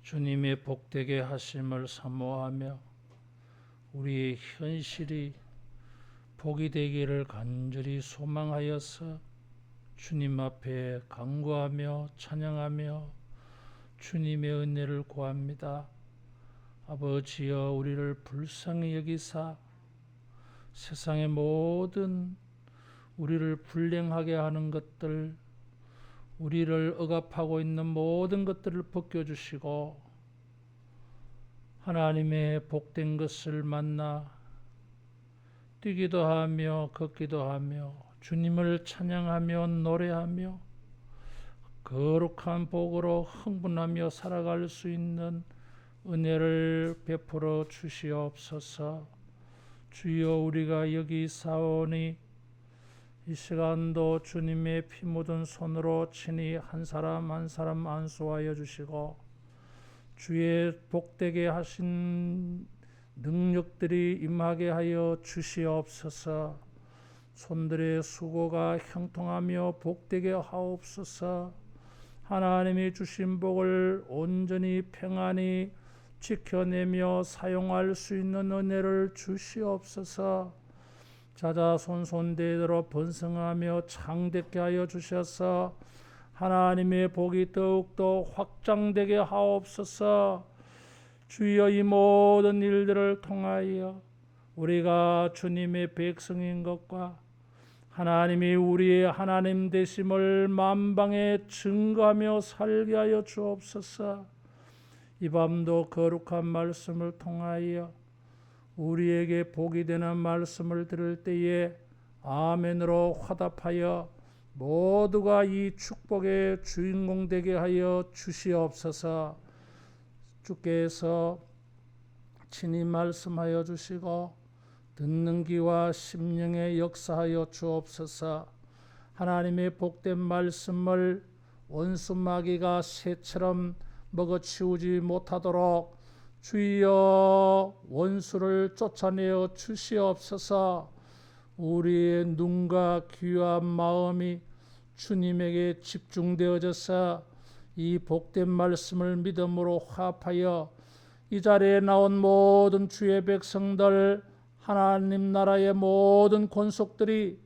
주님의 복되게 하심을 사모하며 우리의 현실이 복이 되기를 간절히 소망하여서 주님 앞에 간구하며 찬양하며 주님의 은혜를 구합니다. 아버지여, 우리를 불쌍히 여기사 세상의 모든 우리를 불행하게 하는 것들, 우리를 억압하고 있는 모든 것들을 벗겨주시고 하나님의 복된 것을 만나 뛰기도 하며 걷기도 하며 주님을 찬양하며 노래하며 거룩한 복으로 흥분하며 살아갈 수 있는 은혜를 베풀어 주시옵소서. 주여, 우리가 여기 사오니 이 시간도 주님의 피 묻은 손으로 친히 한 사람 한 사람 안수하여 주시고 주의 복되게 하신 능력들이 임하게 하여 주시옵소서. 손들의 수고가 형통하며 복되게 하옵소서. 하나님이 주신 복을 온전히 평안히 지켜내며 사용할 수 있는 은혜를 주시옵소서. 자자손손대대로 번성하며 창대케 하여 주셔서 하나님의 복이 더욱더 확장되게 하옵소서. 주여, 이 모든 일들을 통하여 우리가 주님의 백성인 것과 하나님이 우리의 하나님 되심을 만방에 증거하며 살게 하여 주옵소서. 이 밤도 거룩한 말씀을 통하여 우리에게 복이 되는 말씀을 들을 때에 아멘으로 화답하여 모두가 이 축복의 주인공 되게 하여 주시옵소서. 주께서 친히 말씀하여 주시고 듣는 귀와 심령에 역사하여 주옵소서. 하나님의 복된 말씀을 원수 마귀가 새처럼 먹어치우지 못하도록 주여 원수를 쫓아내어 주시옵소서. 우리의 눈과 귀와 마음이 주님에게 집중되어져서 이 복된 말씀을 믿음으로 화합하여 이 자리에 나온 모든 주의 백성들, 하나님 나라의 모든 권속들이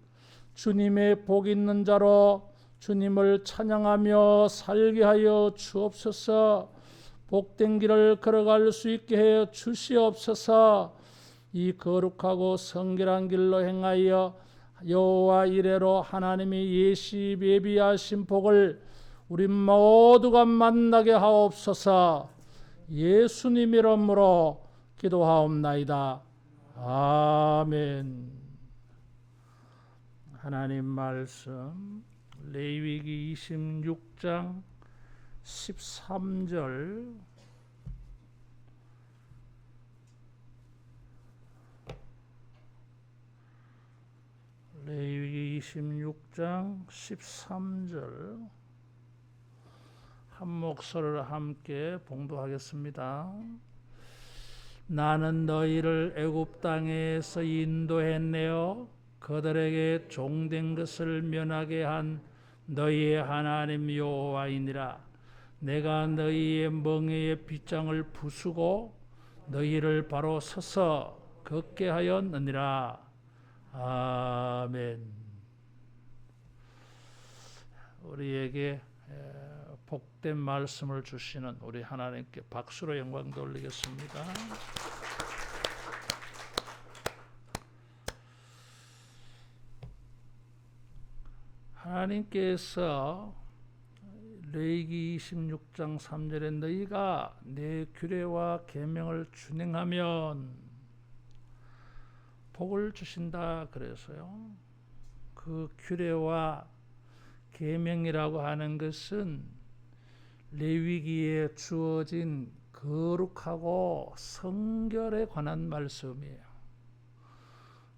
주님의 복 있는 자로 주님을 찬양하며 살게 하여 주옵소서. 복된 길을 걸어갈 수 있게 해 주시옵소서. 이 거룩하고 성결한 길로 행하여 여호와 이레로 하나님의 예비하신 복을 우리 모두가 만나게 하옵소서. 예수님 이름으로 기도하옵나이다. 아멘. 하나님 말씀 레위기 26장 13절 레위기 26장 13절 한 목소리로 함께 봉독하겠습니다. 나는 너희를 애굽 땅에서 인도해내어 그들에게 종된 것을 면하게 한 너희의 하나님 여호와이니라. 내가 너희의 멍에의 빗장을 부수고 너희를 바로 서서 걷게 하였느니라. 아멘. 우리에게 복된 말씀을 주시는 우리 하나님께 박수로 영광 돌리겠습니다. 하나님께서 레위기 26장 3절에 너희가 내 규례와 계명을 준행하면 복을 주신다 그래서요. 그 규례와 계명이라고 하는 것은 레위기에 주어진 거룩하고 성결에 관한 말씀이에요.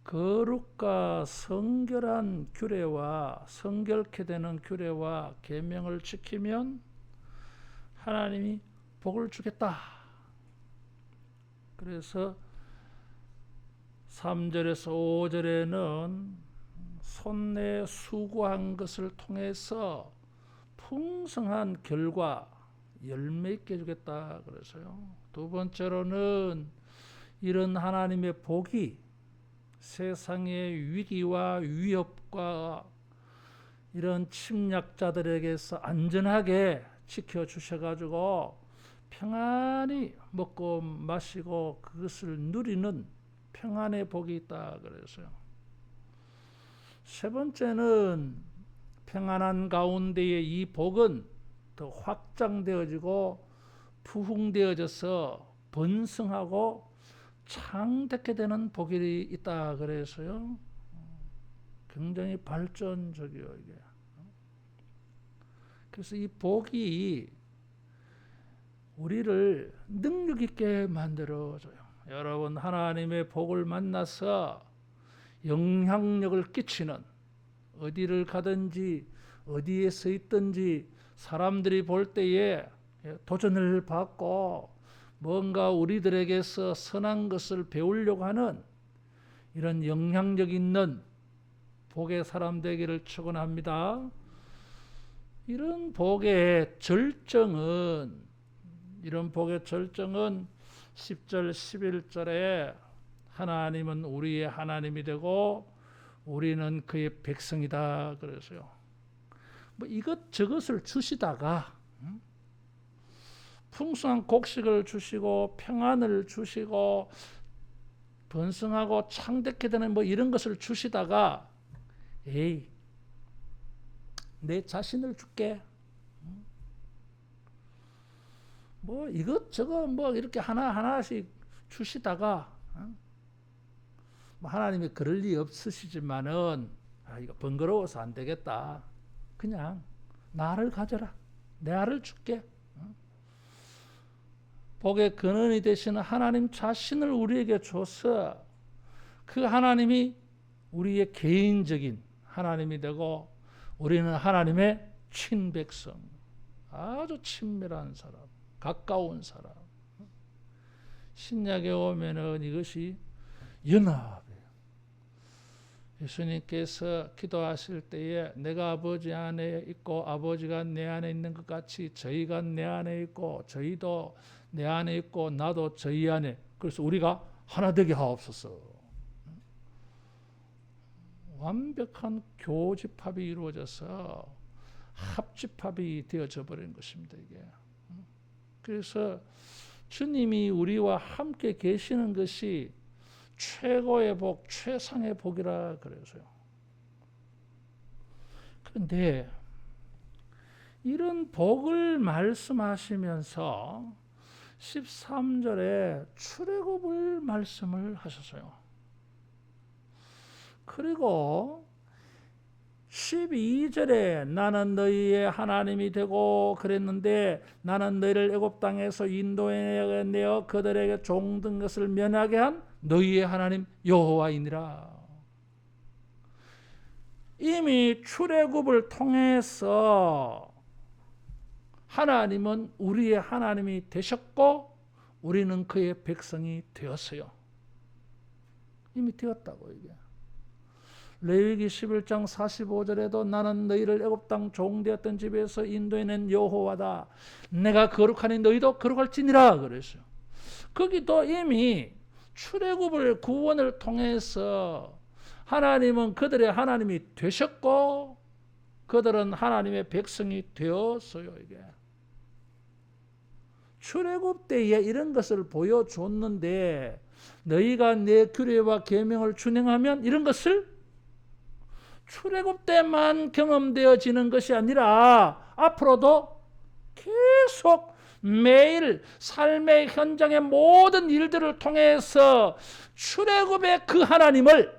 거룩과 성결한 규례와 성결케 되는 규례와 계명을 지키면 하나님이 복을 주겠다. 그래서 3절에서 5절에는 손내 수고한 것을 통해서 풍성한 결과, 열매 있게 해주겠다 그래서요. 두 번째로는 이런 하나님의 복이 세상의 위기와 위협과 이런 침략자들에게서 안전하게 지켜주셔가지고 평안히 먹고 마시고 그것을 누리는 평안의 복이 있다 그래서요. 세 번째는 평안한 가운데에 이 복은 더 확장되어지고 부흥되어져서 번성하고 창대케 되는 복이 있다 그래서요. 굉장히 발전적이요 이게. 그래서 이 복이 우리를 능력 있게 만들어줘요. 여러분 하나님의 복을 만나서 영향력을 끼치는, 어디를 가든지 어디에 서 있든지 사람들이 볼 때에 도전을 받고 뭔가 우리들에게서 선한 것을 배우려고 하는 이런 영향력 있는 복의 사람 되기를 축원합니다. 이런 복의 절정은 10절 11절에 하나님은 우리의 하나님이 되고 우리는 그의 백성이다 그래서요. 뭐 이것저것을 주시다가 풍성한 곡식을 주시고 평안을 주시고 번성하고 창대케 되는 뭐 이런 것을 주시다가 에이 내 자신을 줄게. 뭐 이것저것 뭐 이렇게 하나하나씩 주시다가 뭐 하나님이 그럴 리 없으시지만은 이거 번거로워서 안 되겠다. 그냥 나를 가져라. 내 알을 줄게. 복의 근원이 되시는 하나님 자신을 우리에게 줘서 그 하나님이 우리의 개인적인 하나님이 되고 우리는 하나님의 친백성, 아주 친밀한 사람, 가까운 사람. 신약에 오면은 이것이 연합이에요. 예수님께서 기도하실 때에 내가 아버지 안에 있고 아버지가 내 안에 있는 것 같이 저희가 내 안에 있고 저희도 내 안에 있고 나도 저희 안에, 그래서 우리가 하나 되게 하옵소서. 완벽한 교집합이 이루어져서 합집합이 되어져 버린 것입니다. 이게. 그래서 주님이 우리와 함께 계시는 것이 최고의 복, 최상의 복이라 그래서요. 그런데 이런 복을 말씀하시면서 13절에 출애굽을 말씀을 하셨어요. 그리고 12절에 나는 너희의 하나님이 되고 그랬는데 나는 너희를 애굽 땅에서 인도해내어 그들에게 종된 것을 면하게 한 너희의 하나님 여호와이니라. 이미 출애굽을 통해서 하나님은 우리의 하나님이 되셨고 우리는 그의 백성이 되었어요. 이미 되었다고 이게. 레위기 11장 45절에도 나는 너희를 애굽 땅 종되었던 집에서 인도해낸 여호와다. 내가 거룩하니 너희도 거룩할지니라 그랬어요. 거기도 이미 출애굽을 구원을 통해서 하나님은 그들의 하나님이 되셨고 그들은 하나님의 백성이 되었어요. 이게 출애굽 때에 이런 것을 보여줬는데 너희가 내 규례와 계명을 준행하면 이런 것을 출애굽 때만 경험되어지는 것이 아니라 앞으로도 계속 매일 삶의 현장의 모든 일들을 통해서 출애굽의 그 하나님을,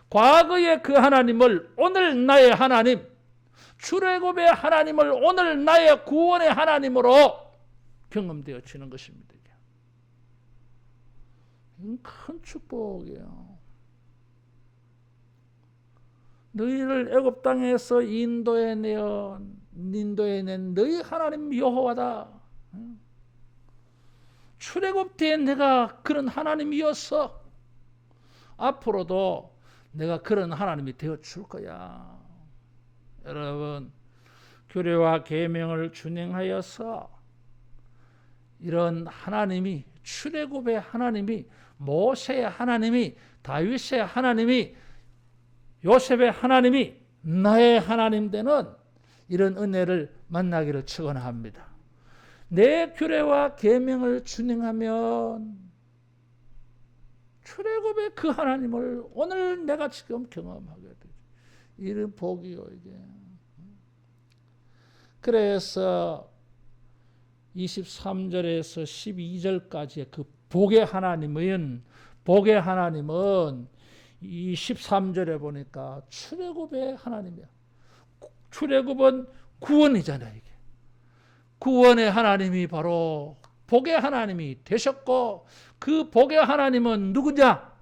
과거의 그 하나님을 오늘 나의 하나님, 출애굽의 하나님을 오늘 나의 구원의 하나님으로 경험되어지는 것입니다. 이건 큰 축복이에요. 너희를 애굽 땅에서 인도해낸 너희 하나님 여호와다. 출애굽 때에 내가 그런 하나님이었어. 앞으로도 내가 그런 하나님이 되어줄 거야. 여러분, 규례와 계명을 준행하여서 이런 하나님이, 출애굽의 하나님이, 모세의 하나님이, 다윗의 하나님이, 요셉의 하나님이 나의 하나님 되는 이런 은혜를 만나기를 축원합니다. 내 규례와 계명을 준행하면 출애굽의 그 하나님을 오늘 내가 지금 경험하게 되죠. 이런 복이요, 이게. 그래서 23절에서 12절까지의 그 복의 하나님은 이 13절에 보니까 출애굽의 하나님이야. 출애굽은 구원이잖아요, 이게. 구원의 하나님이 바로 복의 하나님이 되셨고, 그 복의 하나님은 누구냐?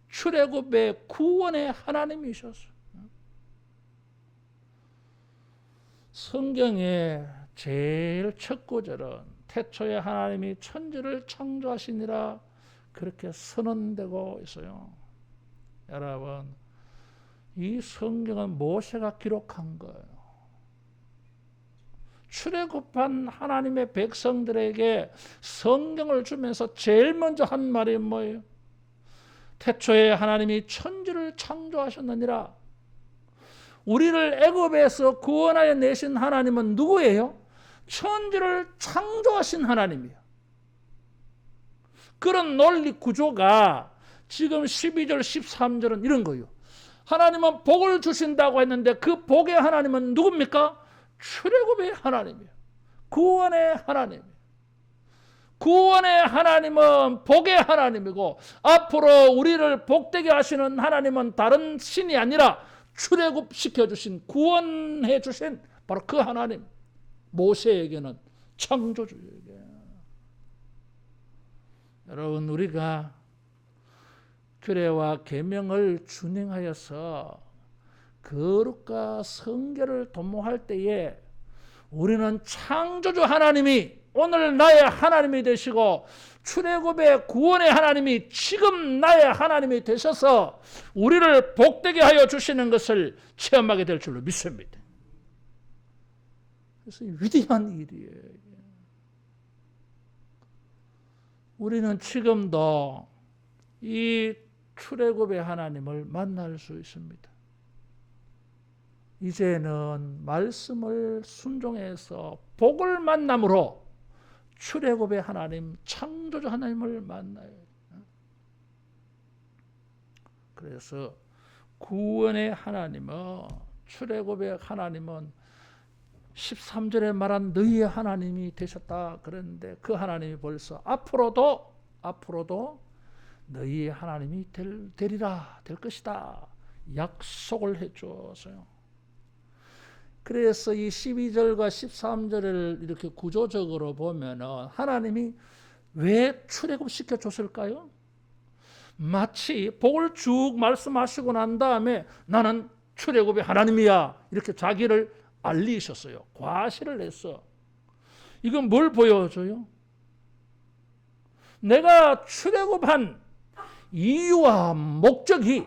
출애굽의 구원의 하나님이셨어요. 성경의 제일 첫 구절은 태초에 하나님이 천지를 창조하시니라 그렇게 선언되고 있어요. 여러분, 이 성경은 모세가 기록한 거예요. 출애굽한 하나님의 백성들에게 성경을 주면서 제일 먼저 한 말이 뭐예요? 태초에 하나님이 천지를 창조하셨느니라. 우리를 애굽에서 구원하여 내신 하나님은 누구예요? 천지를 창조하신 하나님이에요. 그런 논리 구조가 지금 12절, 13절은 이런 거예요. 하나님은 복을 주신다고 했는데 그 복의 하나님은 누굽니까? 출애굽의 하나님이에요. 구원의 하나님이에요. 구원의 하나님은 복의 하나님이고, 앞으로 우리를 복되게 하시는 하나님은 다른 신이 아니라 출애굽시켜주신, 구원해주신 바로 그 하나님. 모세에게는 창조주에게. 여러분, 우리가 규례와 계명을 준행하여서 거룩과 성결을 도모할 때에 우리는 창조주 하나님이 오늘 나의 하나님이 되시고, 출애굽의 구원의 하나님이 지금 나의 하나님이 되셔서 우리를 복되게 하여 주시는 것을 체험하게 될 줄로 믿습니다. 그래서 위대한 일이에요. 우리는 지금도 이 출애굽의 하나님을 만날 수 있습니다. 이제는 말씀을 순종해서 복을 만남으로 출애굽의 하나님, 창조주 하나님을 만나요. 그래서 구원의 하나님은, 출애굽의 하나님은 13절에 말한 너희의 하나님이 되셨다 그랬는데, 그 하나님이 벌써 앞으로도 너희의 하나님이 되리라, 될 것이다 약속을 해주었어요. 그래서 이 12절과 13절을 이렇게 구조적으로 보면 하나님이 왜 출애굽시켜 줬을까요? 마치 복을 쭉 말씀하시고 난 다음에 나는 출애굽의 하나님이야 이렇게 자기를 알리셨어요. 과시를 했어. 이건 뭘 보여줘요? 내가 출애굽한 이유와 목적이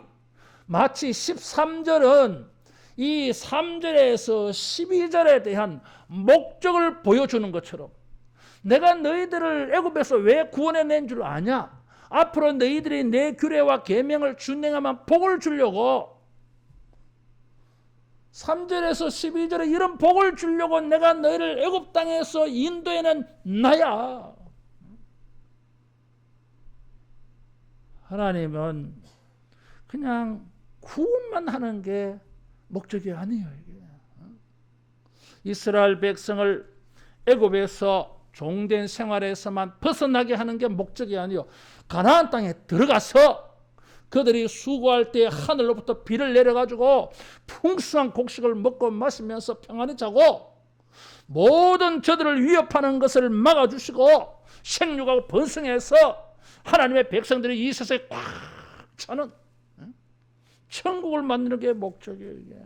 마치 13절은 이 3절에서 12절에 대한 목적을 보여주는 것처럼, 내가 너희들을 애굽에서 왜 구원해낸 줄 아냐? 앞으로 너희들이 내 규례와 계명을 준행하면 복을 주려고, 3절에서 12절에 이런 복을 주려고 내가 너희를 애굽 땅에서 인도해낸 나야. 하나님은 그냥 구원만 하는 게 목적이 아니에요. 이게. 이스라엘 백성을 애굽에서 종된 생활에서만 벗어나게 하는 게 목적이 아니요, 가나안 땅에 들어가서 그들이 수고할 때 하늘로부터 비를 내려가지고 풍성한 곡식을 먹고 마시면서 평안히 자고, 모든 저들을 위협하는 것을 막아주시고 생육하고 번성해서 하나님의 백성들이 이 세상에 꽉 차는 천국을 만드는 게 목적이에요. 이게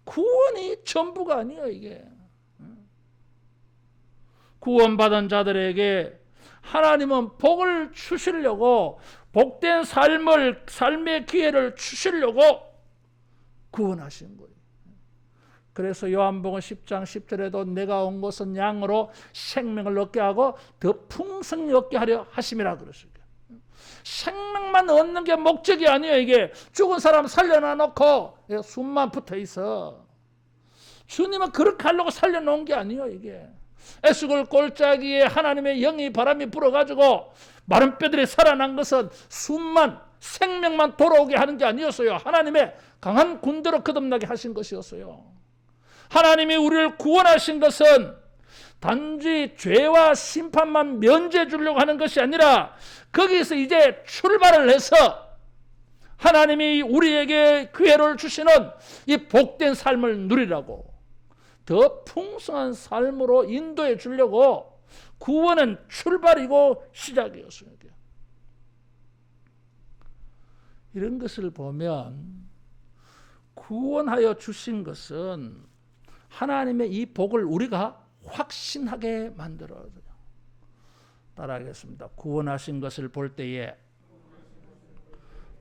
구원이 전부가 아니에요. 이게 구원받은 자들에게 하나님은 복을 주시려고, 복된 삶의 기회를 주시려고 구원하신 거예요. 그래서 요한복음 10장 10절에도 내가 온 것은 양으로 생명을 얻게 하고 더 풍성히 얻게 하려 하심이라 그랬습니다. 생명만 얻는 게 목적이 아니에요. 이게 죽은 사람 살려놔 놓고 숨만 붙어 있어. 주님은 그렇게 하려고 살려놓은 게 아니에요. 이게 에스골 골짜기에 하나님의 영이 바람이 불어가지고 마른 뼈들이 살아난 것은 숨만 생명만 돌아오게 하는 게 아니었어요. 하나님의 강한 군대로 거듭나게 하신 것이었어요. 하나님이 우리를 구원하신 것은 단지 죄와 심판만 면제해 주려고 하는 것이 아니라 거기서 이제 출발을 해서 하나님이 우리에게 기회를 주시는 이 복된 삶을 누리라고 더 풍성한 삶으로 인도해 주려고 구원은 출발이고 시작이었어요. 이런 것을 보면 구원하여 주신 것은 하나님의 이 복을 우리가 확신하게 만들어요. 따라하겠습니다. 구원하신 것을 볼 때에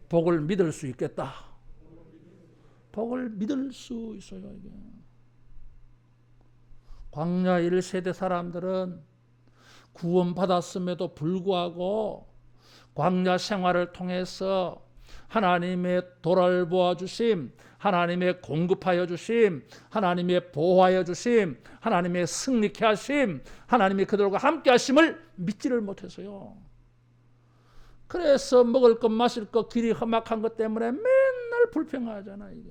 복을 믿을 수 있겠다. 복을 믿을 수 있어요. 이게. 광야 1세대 사람들은 구원받았음에도 불구하고 광야 생활을 통해서 하나님의 도를 보아주심, 하나님의 공급하여 주심, 하나님의 보호하여 주심, 하나님의 승리케 하심, 하나님이 그들과 함께 하심을 믿지를 못해서요. 그래서 먹을 것 마실 것 길이 험악한 것 때문에 맨날 불평하잖아. 이게.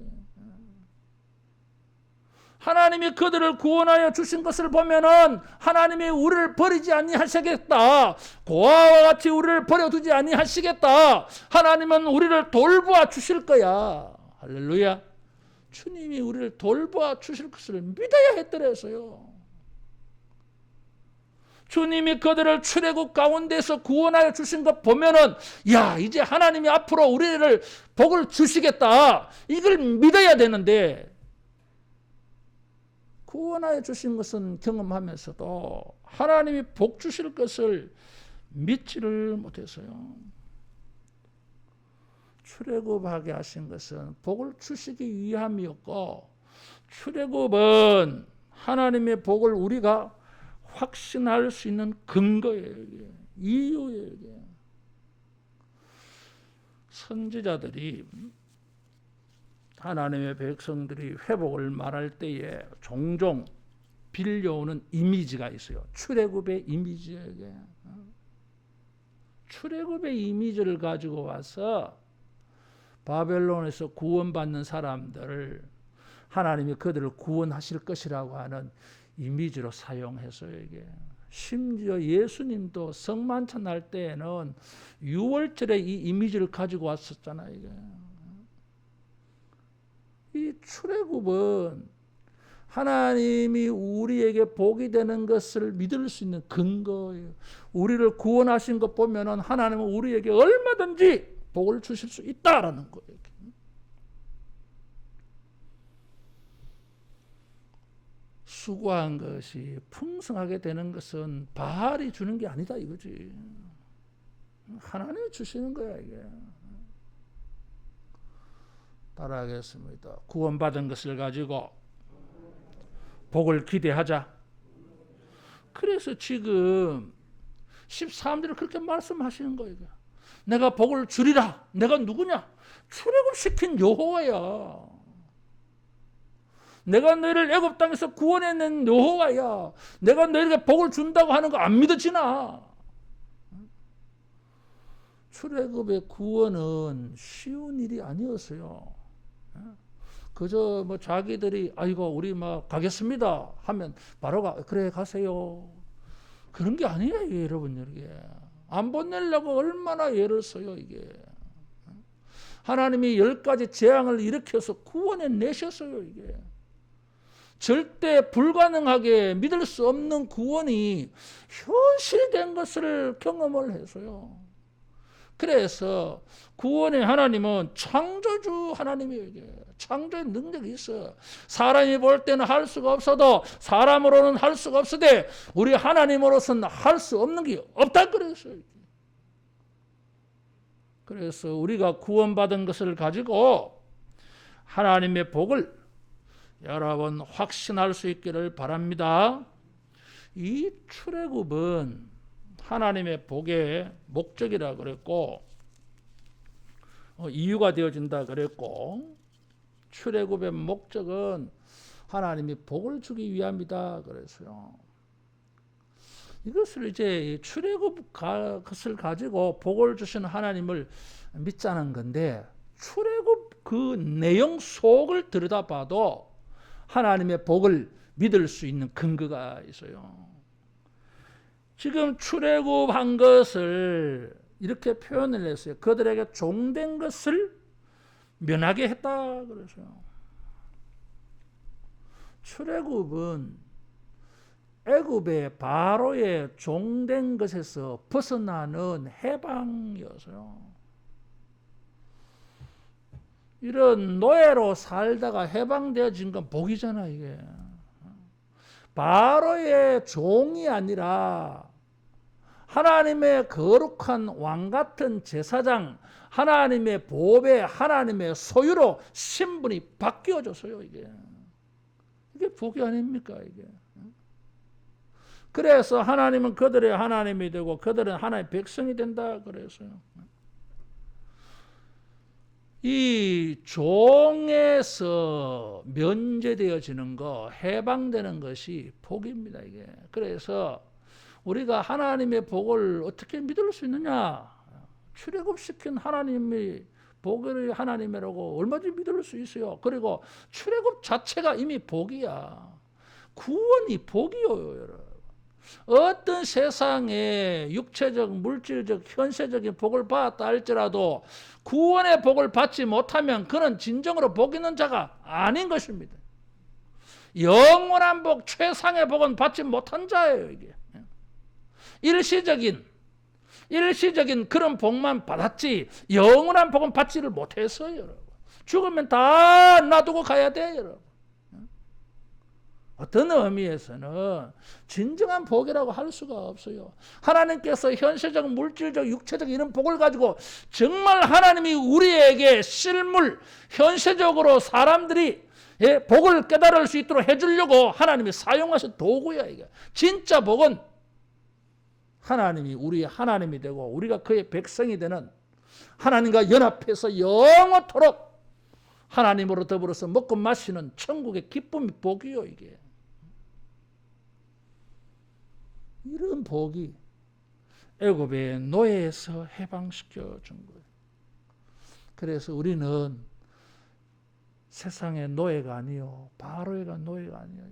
하나님이 그들을 구원하여 주신 것을 보면은 하나님이 우리를 버리지 아니하시겠다. 고아와 같이 우리를 버려두지 아니하시겠다. 하나님은 우리를 돌보아 주실 거야. 할렐루야. 주님이 우리를 돌보아 주실 것을 믿어야 했더라서요. 주님이 그들을 출애굽 가운데서 구원하여 주신 것 보면은 야, 이제 하나님이 앞으로 우리를 복을 주시겠다. 이걸 믿어야 되는데 구원하여 주신 것은 경험하면서도 하나님이 복 주실 것을 믿지를 못해서요. 출애굽하게 하신 것은 복을 주시기 위함이었고 출애굽은 하나님의 복을 우리가 확신할 수 있는 근거예요. 이게. 이유예요. 이게. 선지자들이 하나님의 백성들이 회복을 말할 때에 종종 빌려오는 이미지가 있어요. 출애굽의 이미지예요. 이게. 출애굽의 이미지를 가지고 와서 바벨론에서 구원받는 사람들을 하나님이 그들을 구원하실 것이라고 하는 이미지로 사용해서요. 이게. 심지어 예수님도 성만찬 할 때에는 유월절에 이 이미지를 가지고 왔었잖아요. 이게. 이 출애굽은 하나님이 우리에게 복이 되는 것을 믿을 수 있는 근거예요. 우리를 구원하신 것 보면은 하나님은 우리에게 얼마든지 복을 주실 수 있다라는 거예요. 수고한 것이 풍성하게 되는 것은 바알이 주는 게 아니다 이거지. 하나님이 주시는 거야 이게. 따라하겠습니다. 구원받은 것을 가지고 복을 기대하자. 그래서 지금 13절에 그렇게 말씀하시는 거예요. 내가 복을 주리라. 내가 누구냐? 출애굽시킨 여호와야. 내가 너희를 애굽 땅에서 구원해낸 여호와야. 내가 너희에게 복을 준다고 하는 거 안 믿어지나? 출애굽의 구원은 쉬운 일이 아니었어요. 그저 뭐 자기들이 아이고 우리 막 가겠습니다 하면 바로 그래 가세요. 그런 게 아니에요 이게, 여러분. 이게 안 보내려고 얼마나 애를 써요 이게. 하나님이 10가지 재앙을 일으켜서 구원해 내셨어요 이게. 절대 불가능하게 믿을 수 없는 구원이 현실된 것을 경험을 해서요. 그래서 구원의 하나님은 창조주 하나님이에요. 이게. 창조의 능력이 있어. 사람이 볼 때는 할 수가 없어도 사람으로는 할 수가 없으되 우리 하나님으로서는 할 수 없는 게 없다 그랬어요. 그래서 우리가 구원받은 것을 가지고 하나님의 복을 여러분 확신할 수 있기를 바랍니다. 이 출애굽은 하나님의 복의 목적이라 그랬고 이유가 되어진다 그랬고 출애굽의 목적은 하나님이 복을 주기 위함이다 그랬어요. 이것을 이제 출애굽 것을 가지고 복을 주시는 하나님을 믿자는 건데 출애굽 그 내용 속을 들여다봐도 하나님의 복을 믿을 수 있는 근거가 있어요. 지금 출애굽한 것을 이렇게 표현을 했어요. 그들에게 종된 것을 면하게 했다 그랬어요. 출애굽은 애굽의 바로의 종된 것에서 벗어나는 해방이었어요. 이런 노예로 살다가 해방되어진 건 복이잖아 이게. 바로의 종이 아니라 하나님의 거룩한 왕같은 제사장, 하나님의 보배, 하나님의 소유로 신분이 바뀌어졌어요 이게. 이게 복이 아닙니까 이게. 그래서 하나님은 그들의 하나님이 되고 그들은 하나님의 백성이 된다 그랬어요. 이 종에서 면제되어지는 거, 해방되는 것이 복입니다 이게. 그래서 우리가 하나님의 복을 어떻게 믿을 수 있느냐? 출애굽시킨 하나님이 복을 하나님이라고 얼마든지 믿을 수 있어요. 그리고 출애굽 자체가 이미 복이야. 구원이 복이요 여러분. 어떤 세상에 육체적, 물질적, 현세적인 복을 받았다 할지라도 구원의 복을 받지 못하면 그는 진정으로 복 있는 자가 아닌 것입니다. 영원한 복, 최상의 복은 받지 못한 자예요 이게. 일시적인 그런 복만 받았지 영원한 복은 받지를 못했어요 여러분. 죽으면 다 놔두고 가야 돼요 여러분. 어떤 의미에서는 진정한 복이라고 할 수가 없어요. 하나님께서 현실적, 물질적, 육체적 이런 복을 가지고 정말 하나님이 우리에게 실물, 현실적으로 사람들이 복을 깨달을 수 있도록 해주려고 하나님이 사용하신 도구야 이게. 진짜 복은 하나님이 우리의 하나님이 되고 우리가 그의 백성이 되는 하나님과 연합해서 영원토록 하나님으로 더불어서 먹고 마시는 천국의 기쁨이 복이요 이게. 이런 복이 애굽의 노예에서 해방시켜 준 거예요. 그래서 우리는 세상의 노예가 아니요 바로가 노예가 아니에요.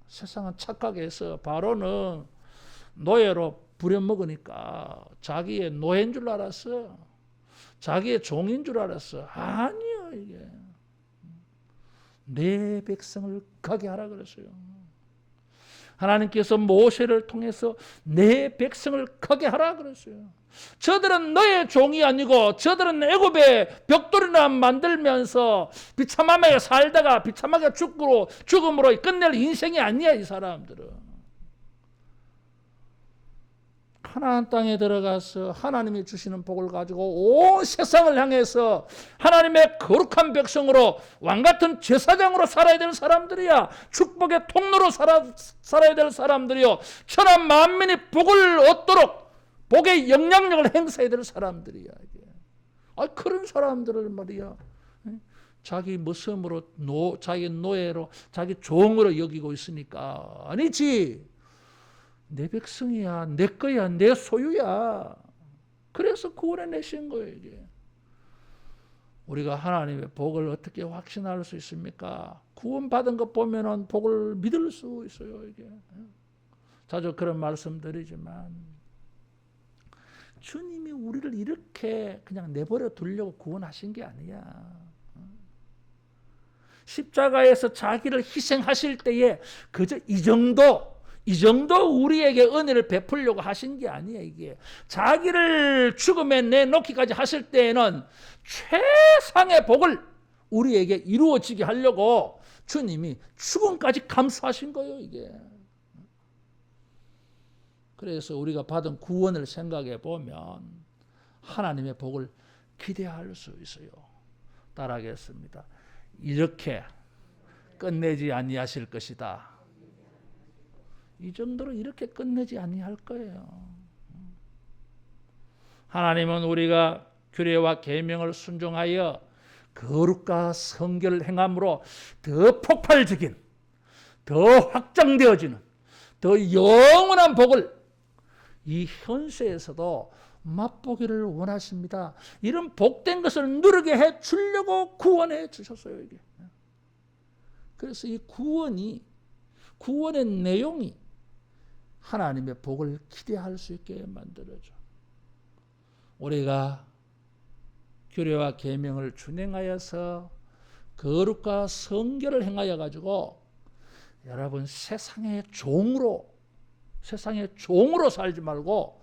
세상은 착하게 해서 바로는 노예로 부려먹으니까 자기의 노예인 줄 알았어. 자기의 종인 줄 알았어. 아니요 이게. 내 백성을 가게 하라 그랬어요. 하나님께서 모세를 통해서 내 백성을 가게 하라 그랬어요. 저들은 너의 종이 아니고 저들은 애굽의 벽돌이나 만들면서 비참하게 살다가 비참하게 죽음으로 끝낼 인생이 아니야 이 사람들은. 하나님 땅에 들어가서 하나님이 주시는 복을 가지고 온 세상을 향해서 하나님의 거룩한 백성으로 왕같은 제사장으로 살아야 될 사람들이야. 축복의 통로로 살아야 될 사람들이요. 천하 만민이 복을 얻도록 복의 영향력을 행사해야 될 사람들이야. 그런 사람들을 말이야. 자기 모습으로 자기 노예로 자기 종으로 여기고 있으니까 아니지. 내 백성이야, 내 거야, 내 소유야. 그래서 구원해 내신 거예요 이게. 우리가 하나님의 복을 어떻게 확신할 수 있습니까? 구원받은 것 보면은 복을 믿을 수 있어요 이게. 자주 그런 말씀드리지만 주님이 우리를 이렇게 그냥 내버려 두려고 구원하신 게 아니야. 십자가에서 자기를 희생하실 때에 그저 이 정도 우리에게 은혜를 베풀려고 하신 게 아니에요 이게. 자기를 죽음에 내놓기까지 하실 때에는 최상의 복을 우리에게 이루어지게 하려고 주님이 죽음까지 감수하신 거예요 이게. 그래서 우리가 받은 구원을 생각해 보면 하나님의 복을 기대할 수 있어요. 따라하겠습니다. 이렇게 끝내지 아니하실 것이다. 이 정도로 이렇게 끝내지 아니할 거예요. 하나님은 우리가 규례와 계명을 순종하여 거룩과 성결을 행함으로 더 폭발적인, 더 확장되어지는, 더 영원한 복을 이 현세에서도 맛보기를 원하십니다. 이런 복된 것을 누리게 해 주려고 구원해 주셨어요. 이게. 그래서 이 구원의 내용이 하나님의 복을 기대할 수 있게 만들어줘. 우리가 규례와 계명을 준행하여서 거룩과 성결을 행하여 가지고 여러분 세상의 종으로 살지 말고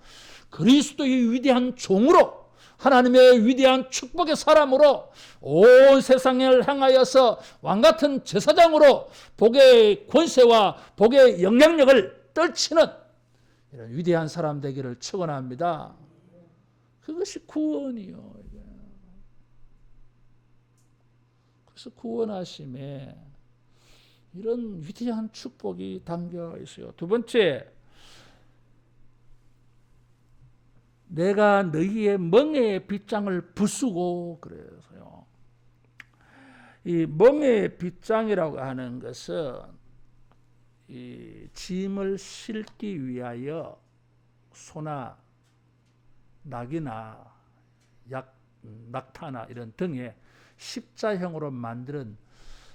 그리스도의 위대한 종으로, 하나님의 위대한 축복의 사람으로 온 세상을 향하여서 왕같은 제사장으로 복의 권세와 복의 영향력을 떨치는 이런 위대한 사람 되기를 축원합니다. 그것이 구원이요. 그래서 구원하심에 이런 위대한 축복이 담겨 있어요. 두 번째, 내가 너희의 멍에의 빗장을 부수고, 그래서요. 이 멍에의 빗장이라고 하는 것은 이 짐을 싣기 위하여 소나 낙이나 낙타나 이런 등의 십자형으로 만든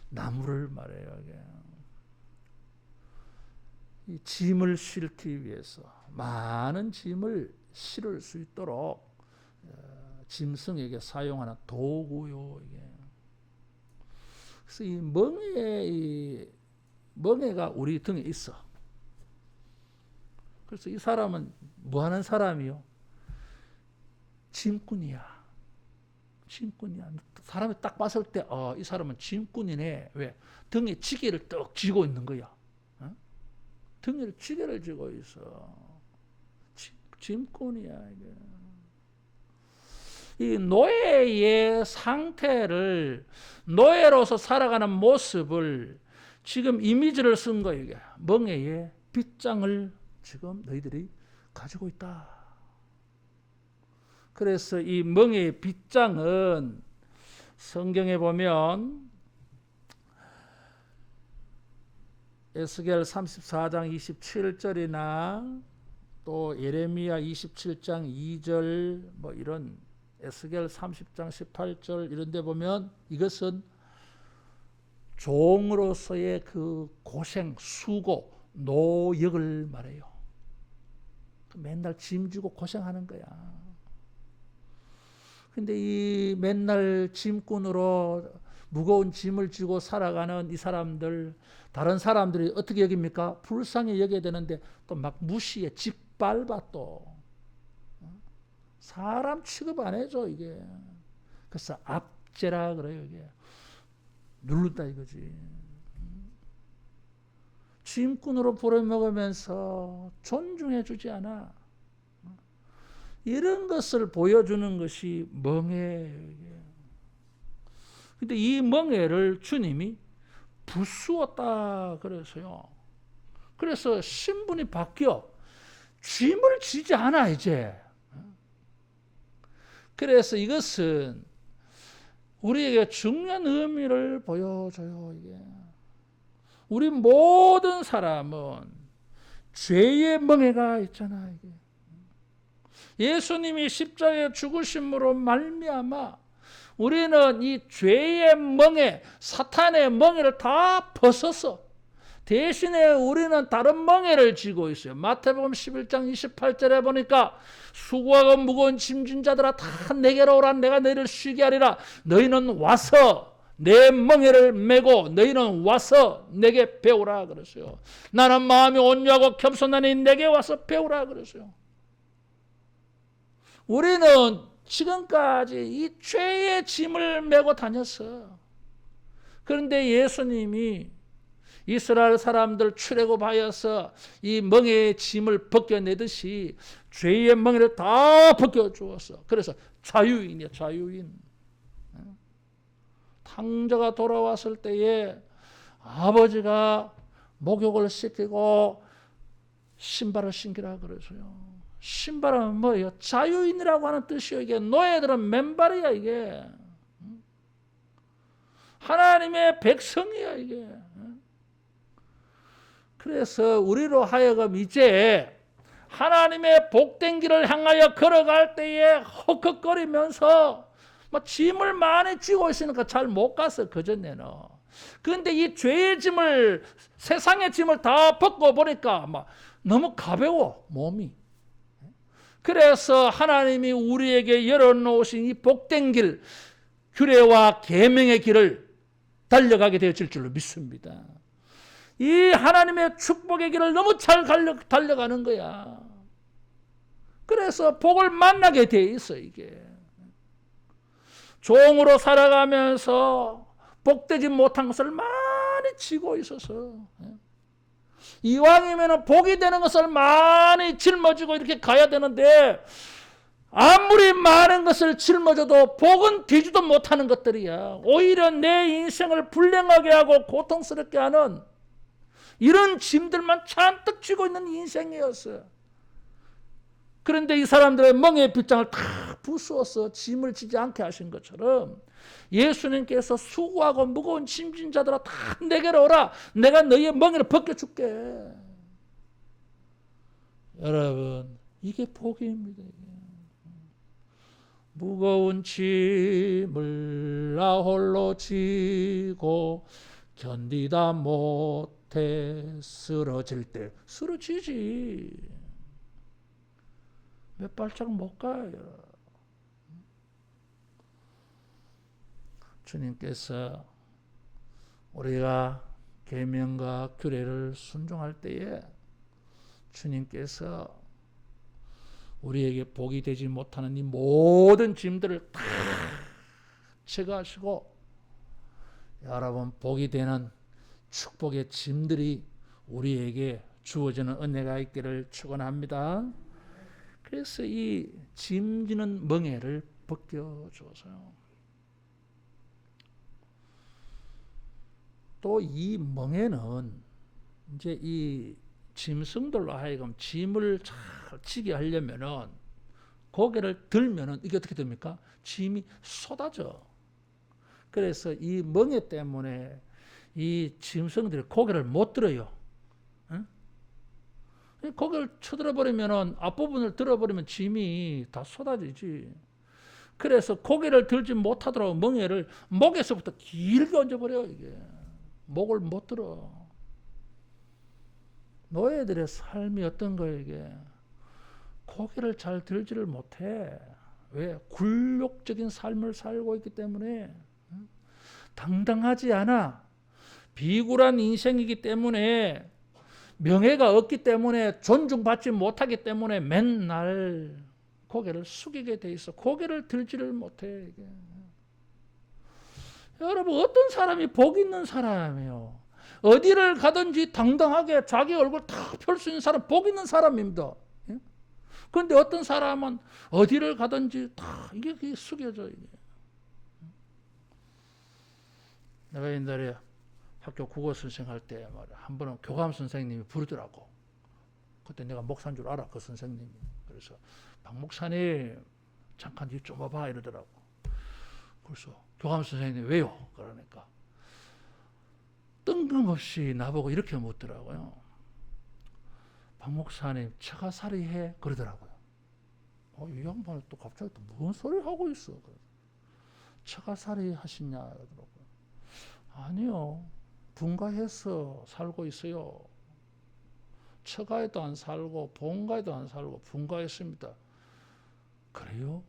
나무를 말해요. 이 짐을 싣기 위해서 많은 짐을 실을 수 있도록 짐승에게 사용하는 도구요. 이게. 그래서 이 멍에가 우리 등에 있어. 그래서 이 사람은 뭐 하는 사람이요? 짐꾼이야. 사람이 딱 봤을 때, 이 사람은 짐꾼이네. 왜? 등에 지게를 떡 쥐고 있는 거야. 등에 지게를 쥐고 있어. 짐꾼이야, 이게. 이 노예의 상태를, 노예로서 살아가는 모습을 지금 이미지를 쓴 거예요. 이게. 멍에의 빗장을 지금 너희들이 가지고 있다. 그래서 이 멍에의 빗장은 성경에 보면 에스겔 34장 27절이나 또 예레미야 27장 2절 뭐 이런 에스겔 30장 18절 이런 데 보면 이것은 종으로서의 그 고생, 수고, 노역을 말해요. 맨날 짐지고 고생하는 거야. 근데 이 맨날 짐꾼으로 무거운 짐을 지고 살아가는 이 사람들, 다른 사람들이 어떻게 여깁니까? 불쌍히 여겨야 되는데 또 막 무시해, 짓밟아 또. 사람 취급 안 해줘, 이게. 그래서 압제라 그래요, 이게. 누른다 이거지. 짐꾼으로 부려먹으면서 존중해 주지 않아. 이런 것을 보여주는 것이 멍에예요. 근데 이 멍에를 주님이 부수었다 그래서요. 그래서 신분이 바뀌어 짐을 지지 않아 이제. 그래서 이것은 우리에게 중요한 의미를 보여줘요. 이게. 우리 모든 사람은 죄의 멍에가 있잖아. 이게. 예수님이 십자가에 죽으심으로 말미암아 우리는 이 죄의 멍에, 사탄의 멍에를 다 벗어서 대신에 우리는 다른 멍에를 지고 있어요. 마태복음 11장 28절에 보니까 수고하고 무거운 짐진 자들아 다 내게로 오라. 내가 너희를 쉬게 하리라. 너희는 와서 내 멍에를 메고 너희는 와서 내게 배우라 그랬어요. 나는 마음이 온유하고 겸손하니 내게 와서 배우라 그랬어요. 우리는 지금까지 이 죄의 짐을 메고 다녔어. 그런데 예수님이 이스라엘 사람들 출애굽하여서 이 멍에의 짐을 벗겨내듯이 죄의 멍에를 다 벗겨주었어. 그래서 자유인이야, 자유인. 탕자가 돌아왔을 때에 아버지가 목욕을 시키고 신발을 신기라 그러죠. 신발은 뭐예요? 자유인이라고 하는 뜻이요. 이게 노예들은 맨발이야 이게. 하나님의 백성이야 이게. 그래서 우리로 하여금 이제 하나님의 복된 길을 향하여 걸어갈 때에 헉헉거리면서 짐을 많이 지고 있으니까 잘 못 갔어 그전에는. 그런데 이 죄의 짐을, 세상의 짐을 다 벗고 보니까 너무 가벼워 몸이. 그래서 하나님이 우리에게 열어놓으신 이 복된 길, 규례와 계명의 길을 달려가게 되어질 줄로 믿습니다. 이 하나님의 축복의 길을 너무 잘 달려가는 거야. 그래서 복을 만나게 돼 있어 이게. 종으로 살아가면서 복되지 못한 것을 많이 지고 있어서 이왕이면 복이 되는 것을 많이 짊어지고 이렇게 가야 되는데 아무리 많은 것을 짊어져도 복은 되지도 못하는 것들이야. 오히려 내 인생을 불행하게 하고 고통스럽게 하는 이런 짐들만 잔뜩 쥐고 있는 인생이었어요. 그런데 이 사람들의 멍에 빗장을 다 부수어서 짐을 지지 않게 하신 것처럼 예수님께서 수고하고 무거운 짐진 자들아 다 내게로 오라. 내가 너희의 멍에를 벗겨줄게. 여러분 이게 복입니다. 이게. 무거운 짐을 나 홀로 지고 견디다 못해 쓰러질 때 쓰러지지. 몇 발짝 못 가요. 주님께서 우리가 계명과 규례를 순종할 때에 주님께서 우리에게 복이 되지 못하는 이 모든 짐들을 다 제거하시고 여러분 복이 되는 축복의 짐들이 우리에게 주어지는 은혜가 있기를 축원합니다. 그래서 이 짐지는 멍에를 벗겨줘서요. 또 이 멍에는 이제 이 짐승들로 하여금 짐을 잘 지게 하려면은 고개를 들면은 이게 어떻게 됩니까? 짐이 쏟아져. 그래서 이 멍에 때문에 이 짐승들이 고개를 못 들어요. 응? 고개를 쳐들어버리면은 앞부분을 들어버리면 짐이 다 쏟아지지. 그래서 고개를 들지 못하도록 멍에를 목에서부터 길게 얹어버려 이게. 목을 못 들어. 노예들의 삶이 어떤 거예요 이게. 고개를 잘 들지를 못해. 왜? 굴욕적인 삶을 살고 있기 때문에. 당당하지 않아. 비굴한 인생이기 때문에, 명예가 없기 때문에, 존중받지 못하기 때문에 맨날 고개를 숙이게 돼 있어. 고개를 들지를 못해 이게. 여러분 어떤 사람이 복 있는 사람이에요? 어디를 가든지 당당하게 자기 얼굴 다 펼 수 있는 사람 복 있는 사람입니다. 그런데 어떤 사람은 어디를 가든지 다 이게 숙여져. 이게. 내가 옛날에 학교 국어 선생 할 때 말이야. 한 번은 교감 선생님이 부르더라고. 그때 내가 목사인 줄 알아 그 선생님이. 그래서 박 목사님 잠깐 뒤 좀 와봐 이러더라고. 그래서 교감 선생님이 왜요? 그러니까 뜬금없이 나보고 이렇게 묻더라고요. 박 목사님 처가살이 해? 그러더라고요. 이 양반은 또 갑자기 또 뭔 소리 하고 있어? 처가살이 하시냐? 그러더라고요. 아니요. 분가해서 살고 있어요. 처가에도 안 살고 본가에도 안 살고 분가했습니다. 그래요?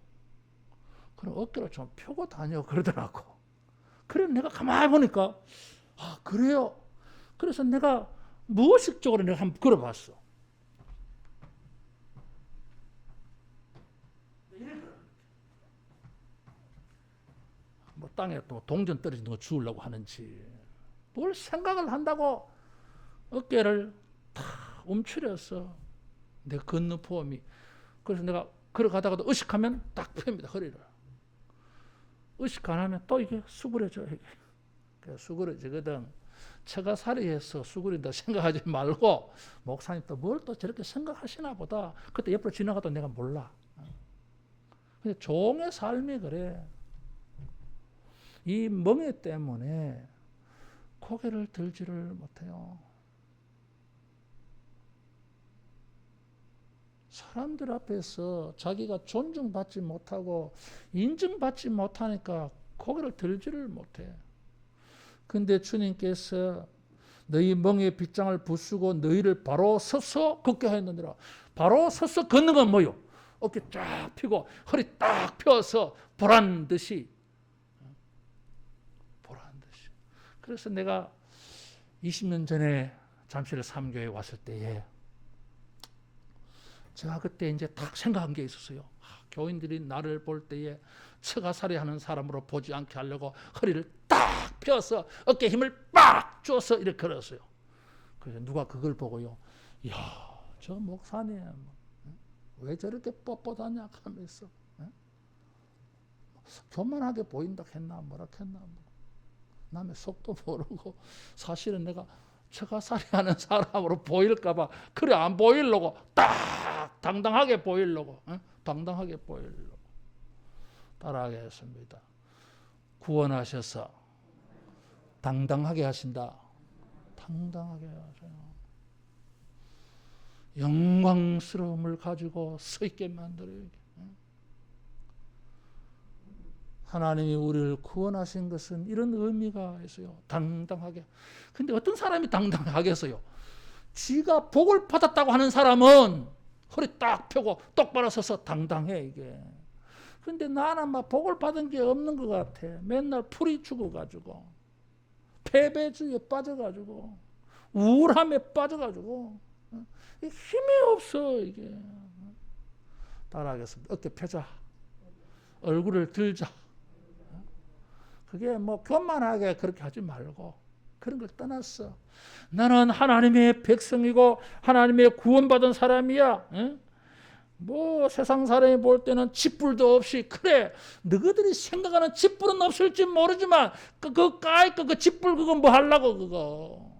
그럼 어깨를 좀 펴고 다녀 그러더라고. 그래 내가 가만히 보니까 아 그래요. 그래서 내가 무의식적으로 내가 한번 걸어봤어. 뭐 땅에 또 동전 떨어지는 거 주우려고 하는지 뭘 생각을 한다고 어깨를 탁 움츠렸어. 내 걷는 포함이. 그래서 내가 걸어가다가도 의식하면 딱 펴입니다 허리를. 의식 안 하면 또 이게 수그러져. 이게. 수그러지거든. 처가살이해서 수그린다 생각하지 말고 목사님 또 뭘 또 저렇게 생각하시나 보다. 그때 옆으로 지나가도 내가 몰라. 근데 종의 삶이 그래. 이 멍에 때문에 고개를 들지를 못해요. 사람들 앞에서 자기가 존중받지 못하고 인정받지 못하니까 고개를 들지를 못해. 근데 주님께서 너희 멍에 빗장을 부수고 너희를 바로 서서 걷게 하였느니라. 바로 서서 걷는 건 뭐요? 어깨 쫙 펴고 허리 딱 펴서 보란 듯이. 그래서 내가 20년 전에 잠실 3교회 왔을 때에 제가 그때 이제 딱 생각한 게 있었어요. 교인들이 나를 볼 때에 처가살이 하는 사람으로 보지 않게 하려고 허리를 딱 펴서 어깨에 힘을 빡 줘서 이렇게 걸었어요. 그래서 누가 그걸 보고요. 이야, 저 목사님 왜 저렇게 뻣뻣하냐 하면서 교만하게 보인다 했나 뭐라 했나 남의 속도 모르고 사실은 내가 처가살이 하는 사람으로 보일까봐 그래 안 보이려고 딱 당당하게 보이려고 당당하게 보이려고 따라하겠습니다. 구원하셔서 당당하게 하신다. 당당하게 하세요. 영광스러움을 가지고 서 있게 만들어요. 하나님이 우리를 구원하신 것은 이런 의미가 있어요. 당당하게. 근데 어떤 사람이 당당하겠어요? 지가 복을 받았다고 하는 사람은 허리 딱 펴고 똑바로 서서 당당해 이게. 근데 나는 막 복을 받은 게 없는 것 같아. 맨날 풀이 죽어가지고 패배주의에 빠져가지고 우울함에 빠져가지고 힘이 없어 이게. 따라하겠습니다. 어깨 펴자. 얼굴을 들자. 그게 뭐 교만하게 그렇게 하지 말고 그런 걸 떠났어. 나는 하나님의 백성이고 하나님의 구원받은 사람이야. 뭐 세상 사람이 볼 때는 짓불도 없이 그래 너희들이 생각하는 짓불은 없을지 모르지만 그 까이까 그 짓불 그거 뭐 하려고 그거.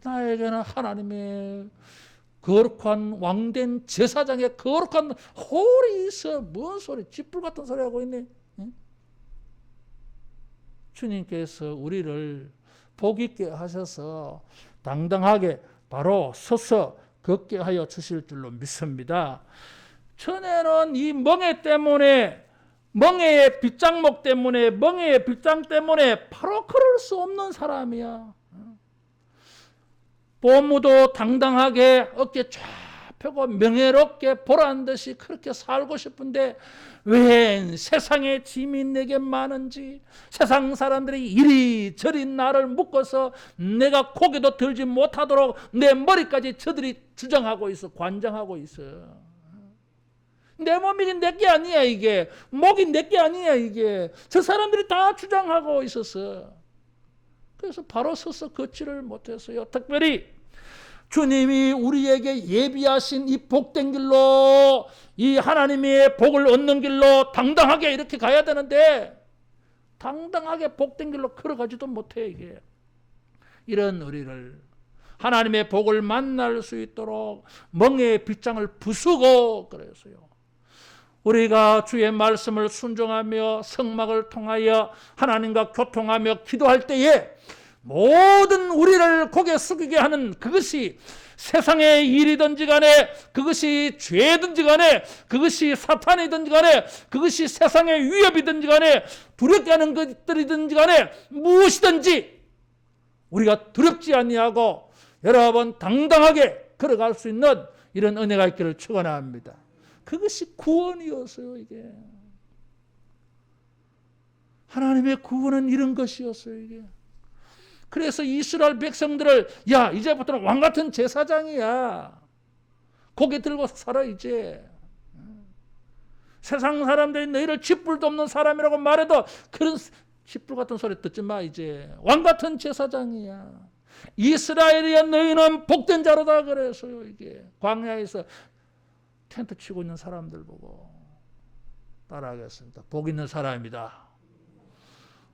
나에게는 하나님의 거룩한 왕된 제사장의 거룩한 홀이 있어. 뭔 소리 짓불 같은 소리 하고 있니? 주님께서 우리를 복 있게 하셔서 당당하게 바로 서서 걷게 하여 주실 줄로 믿습니다. 전에는 이 멍에 때문에 멍에의 빗장목 때문에 멍에의 빗장 때문에 바로 걸을 수 없는 사람이야. 보무도 당당하게 어깨 쫙 펴고 명예롭게 보란 듯이 그렇게 살고 싶은데 웬 세상의 짐이 내게 많은지 세상 사람들이 이리저리 나를 묶어서 내가 고개도 들지 못하도록 내 머리까지 저들이 주장하고 있어. 관장하고 있어. 내 몸이 내게 아니야 이게. 목이 내게 아니야 이게. 저 사람들이 다 주장하고 있었어. 그래서 바로 서서 걷지를 못했어요. 특별히 주님이 우리에게 예비하신 이 복된 길로 이 하나님의 복을 얻는 길로 당당하게 이렇게 가야 되는데 당당하게 복된 길로 걸어가지도 못해 이게. 이런 우리를 하나님의 복을 만날 수 있도록 멍에의 빗장을 부수고 그랬어요. 우리가 주의 말씀을 순종하며 성막을 통하여 하나님과 교통하며 기도할 때에 모든 우리를 고개 숙이게 하는 그것이 세상의 일이든지 간에 그것이 죄든지 간에 그것이 사탄이든지 간에 그것이 세상의 위협이든지 간에 두렵게 하는 것들이든지 간에 무엇이든지 우리가 두렵지 아니하고 여러 번 당당하게 걸어갈 수 있는 이런 은혜가 있기를 축원합니다. 그것이 구원이었어요. 이게 하나님의 구원은 이런 것이었어요. 이게 그래서 이스라엘 백성들을 야 이제부터는 왕같은 제사장이야. 고개 들고 살아 이제. 세상 사람들이 너희를 짓불도 없는 사람이라고 말해도 그런 짓불 같은 소리 듣지 마 이제. 왕같은 제사장이야. 이스라엘이야 너희는 복된 자로다 그랬어요. 이게 광야에서 텐트 치고 있는 사람들 보고 따라하겠습니다. 복 있는 사람이다.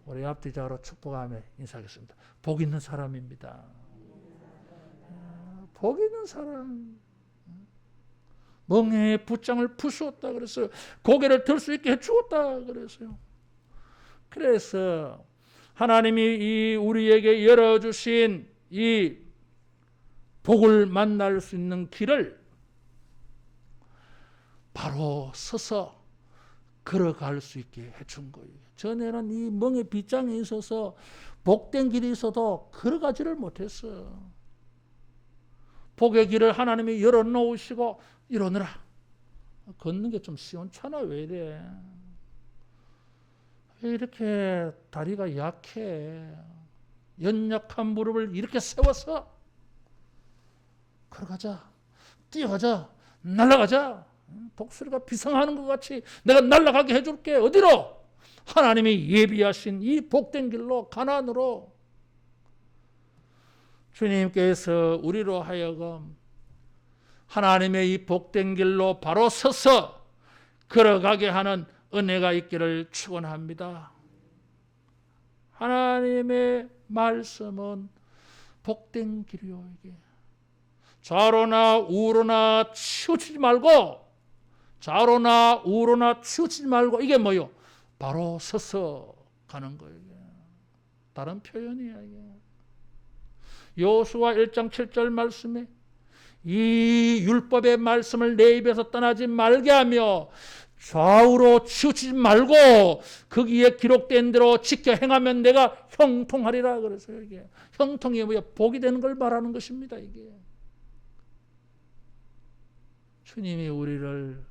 우리 앞뒤자로 축복하며 인사하겠습니다. 복 있는 사람입니다. 복 있는 사람. 멍해의 붓장을 부수었다 그랬어요. 고개를 들 수 있게 해주었다 그랬어요. 그래서 하나님이 이 우리에게 열어주신 이 복을 만날 수 있는 길을 바로 서서 걸어갈 수 있게 해준 거예요. 전에는 이 멍에 빗장에 있어서 복된 길이 있어도 걸어가지를 못했어. 복의 길을 하나님이 열어놓으시고 이러느라 걷는 게 좀 시원찮아. 왜 이래? 왜 이렇게 다리가 약해? 연약한 무릎을 이렇게 세워서 걸어가자, 뛰어가자, 날아가자. 독수리가 비상하는 것 같이 내가 날아가게 해줄게. 어디로? 하나님이 예비하신 이 복된 길로, 가나안으로. 주님께서 우리로 하여금 하나님의 이 복된 길로 바로 서서 걸어가게 하는 은혜가 있기를 축원합니다. 하나님의 말씀은 복된 길이요. 이게 좌로나 우로나 치우치지 말고, 좌로나 우로나 치우치지 말고, 이게 뭐요? 바로 서서 가는 거예요. 다른 표현이야. 이게 여호수아 1장 7절 말씀에 이 율법의 말씀을 내 입에서 떠나지 말게 하며 좌우로 치우치지 말고 거기에 기록된 대로 지켜 행하면 내가 형통하리라 그래서요. 이게 형통이 뭐야? 복이 되는 걸 말하는 것입니다. 이게 주님이 우리를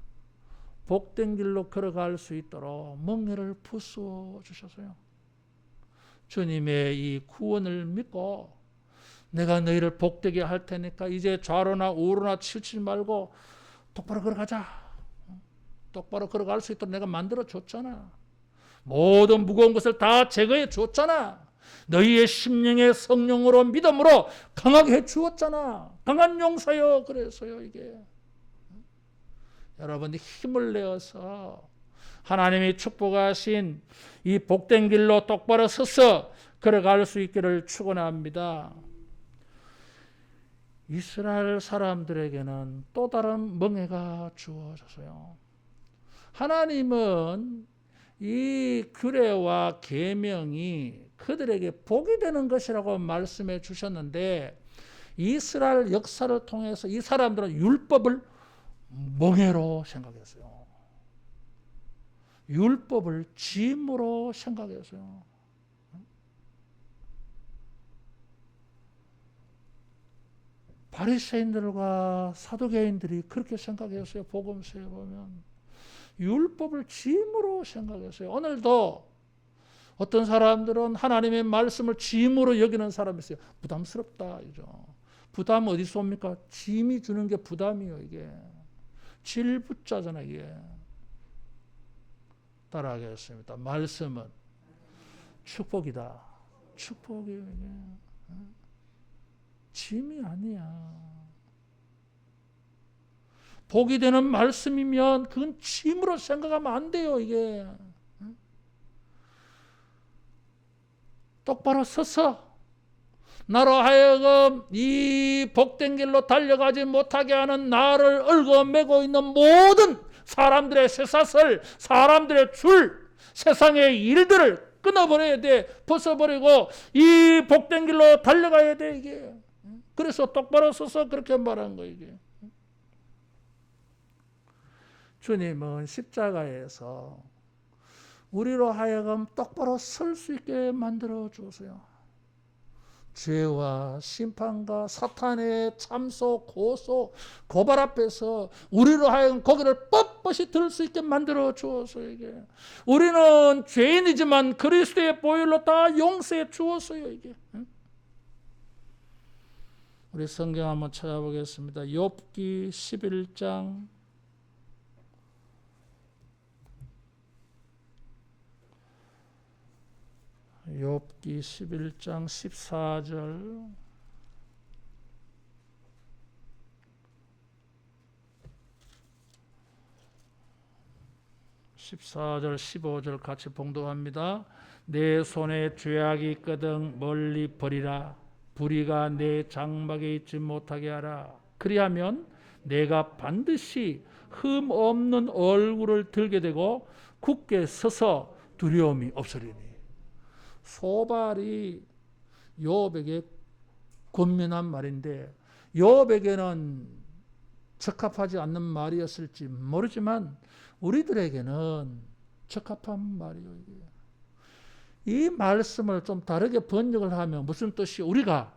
복된 길로 걸어갈 수 있도록 멍에를 부수어 주셔서요. 주님의 이 구원을 믿고 내가 너희를 복되게 할 테니까 이제 좌로나 우로나 치우치지 말고 똑바로 걸어가자. 똑바로 걸어갈 수 있도록 내가 만들어 줬잖아. 모든 무거운 것을 다 제거해 줬잖아. 너희의 심령의 성령으로 믿음으로 강하게 해 주었잖아. 강한 용사요. 그래서요. 이게 여러분이 힘을 내어서 하나님이 축복하신 이 복된 길로 똑바로 서서 걸어갈 수 있기를 축원합니다. 이스라엘 사람들에게는 또 다른 멍에가 주어졌어요. 하나님은 이 규례와 계명이 그들에게 복이 되는 것이라고 말씀해 주셨는데 이스라엘 역사를 통해서 이 사람들은 율법을 멍해로 생각했어요. 율법을 짐으로 생각했어요. 바리새인들과 사두개인들이 그렇게 생각했어요. 복음서에 보면 율법을 짐으로 생각했어요. 오늘도 어떤 사람들은 하나님의 말씀을 짐으로 여기는 사람이 있어요. 부담스럽다. 이죠. 부담 어디서 옵니까? 짐이 주는 게 부담이에요. 이게 질붙자잖아. 이게 따라하겠습니다. 말씀은 축복이다. 축복이에요. 이게 짐이 아니야. 복이 되는 말씀이면 그건 짐으로 생각하면 안 돼요. 이게 똑바로 서서 나로 하여금 이 복된 길로 달려가지 못하게 하는 나를 얽어매고 있는 모든 사람들의 쇠사슬, 사람들의 줄, 세상의 일들을 끊어버려야 돼. 벗어버리고 이 복된 길로 달려가야 돼. 이게 그래서 똑바로 서서 그렇게 말한 거예요. 이게 주님은 십자가에서 우리로 하여금 똑바로 설 수 있게 만들어 주세요. 죄와 심판과 사탄의 참소, 고소, 고발 앞에서 우리로 하여금 고개를 뻣뻣이 들 수 있게 만들어 주었어요. 이게 우리는 죄인이지만 그리스도의 보혈로 다 용서해 주었어요. 이게 우리 성경 한번 찾아보겠습니다. 욥기 11장 14절 14절 14절 15절 같이 봉독합니다. 내 손에 죄악이 있거든 멀리 버리라. 불의가 내 장막에 있지 못하게 하라. 그리하면 내가 반드시 흠 없는 얼굴을 들게 되고 굳게 서서 두려움이 없으리니. 소발이 욥에게 권면한 말인데 욥에게는 적합하지 않는 말이었을지 모르지만 우리들에게는 적합한 말이에요. 이 말씀을 좀 다르게 번역을 하면 무슨 뜻이, 우리가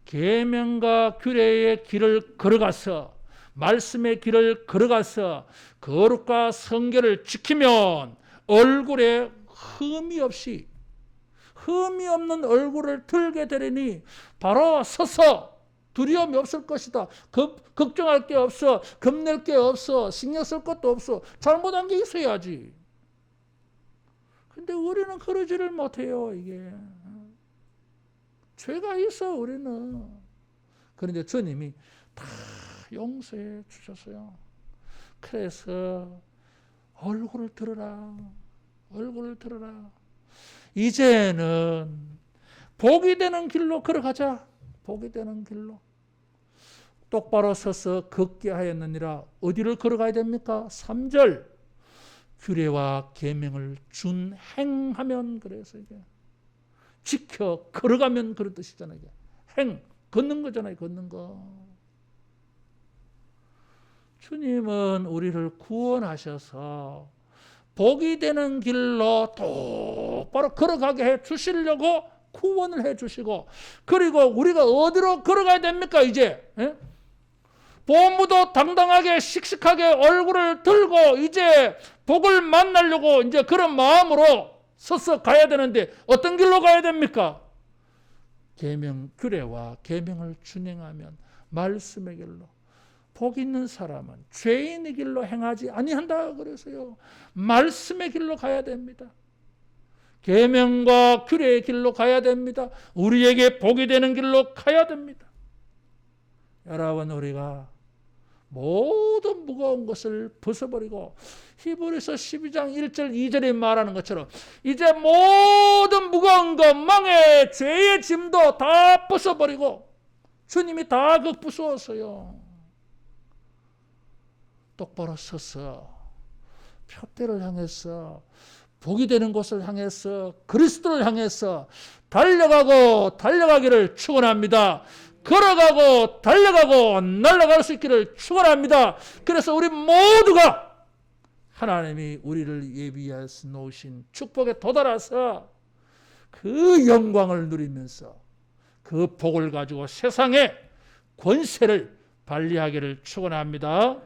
계명과 규례의 길을 걸어가서 말씀의 길을 걸어가서 거룩과 성결을 지키면 얼굴에 흠이 없는 얼굴을 들게 되리니 바로 서서 두려움이 없을 것이다. 걱정할 게 없어. 겁낼 게 없어. 신경 쓸 것도 없어. 잘못한 게 있어야지. 근데 우리는 그러지를 못해요. 이게 죄가 있어 우리는. 그런데 주님이 다 용서해 주셨어요. 그래서 얼굴을 들어라. 이제는 복이 되는 길로 걸어가자. 복이 되는 길로 똑바로 서서 걷게 하였느니라. 어디를 걸어가야 됩니까? 3절 규례와 계명을 준행하면. 그래서 이게 지켜 걸어가면 그런 뜻이잖아요. 이게 행, 걷는 거잖아요. 걷는 거. 주님은 우리를 구원하셔서 복이 되는 길로 똑바로 걸어가게 해 주시려고 구원을 해 주시고, 그리고 우리가 어디로 걸어가야 됩니까? 이제 보무도 당당하게 씩씩하게 얼굴을 들고 이제 복을 만나려고 이제 그런 마음으로 서서 가야 되는데 어떤 길로 가야 됩니까? 계명, 규례와 계명을 준행하면 말씀의 길로. 복 있는 사람은 죄인의 길로 행하지 아니한다. 그래서요, 말씀의 길로 가야 됩니다. 계명과 규례의 길로 가야 됩니다. 우리에게 복이 되는 길로 가야 됩니다. 여러분, 우리가 모든 무거운 것을 벗어버리고 히브리서 12장 1절 2절에 말하는 것처럼 이제 모든 무거운 것, 망의 죄의 짐도 다 벗어버리고 주님이 다 부수었어요. 똑바로 서서 표대를 향해서 복이 되는 곳을 향해서 그리스도를 향해서 달려가기를 축원합니다. 걸어가고 달려가고 날아갈 수 있기를 축원합니다. 그래서 우리 모두가 하나님이 우리를 예비하여 놓으신 축복에 도달해서 그 영광을 누리면서 그 복을 가지고 세상의 권세를 발휘하기를 축원합니다.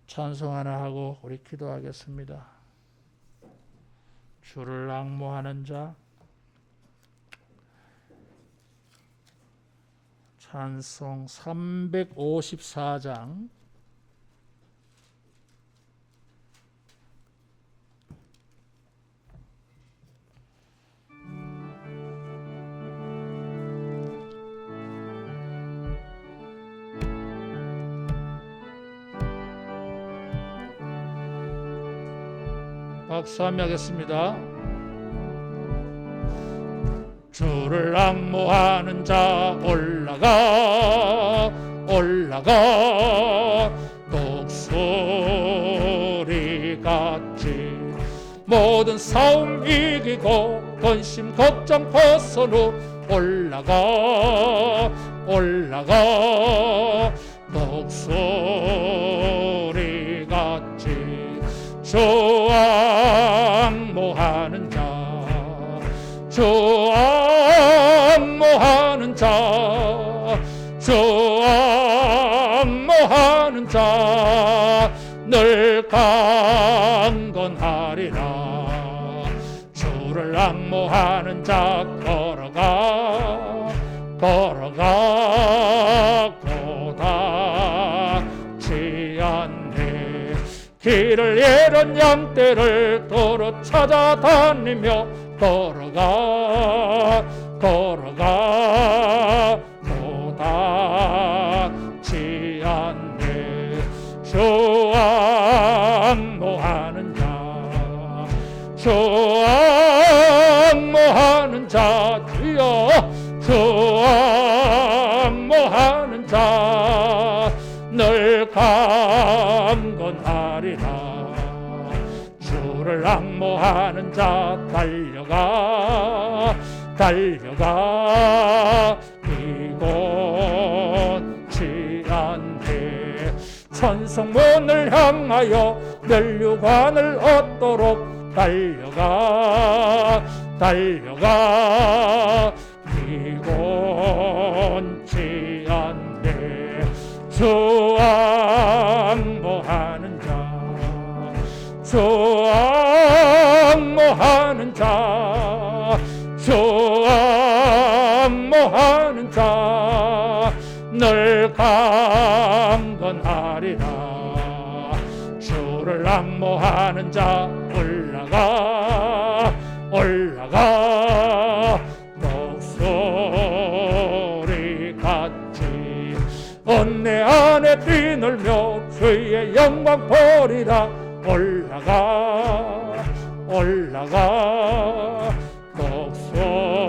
찬송 하나 하고 우리 기도하겠습니다. 주를 앙모하는 자, 찬송 354장 박수 한번 하겠습니다. 주를 앙모하는 자 올라가 독수리 같이 모든 싸움 이기고 근심 걱정 벗어놓 올라가 독수리 같이 주 앙모하는 자 늘 강건하리라. 주를 앙모하는 자 걸어가고 닿지 않네. 길을 잃은 양떼를 도로 찾아다니며 걸어가고 닿지 않네. 주 조악모하는 자 주여 조악모하는 자 늘 강건하리라. 주를 악모하는 자 달려가 달려가 이곳지 않게 천성문을 향하여 면류관을 얻도록 달려가 달려가 이곳지 않게 조악모하는 자 조악모하는 자 조악모하는 자 늘 강건하리라. 주를 악모하는 자 올라가 올라가 목소리 같이 은혜 안에 뛰놀며 주의 영광 보리라. 올라가 올라가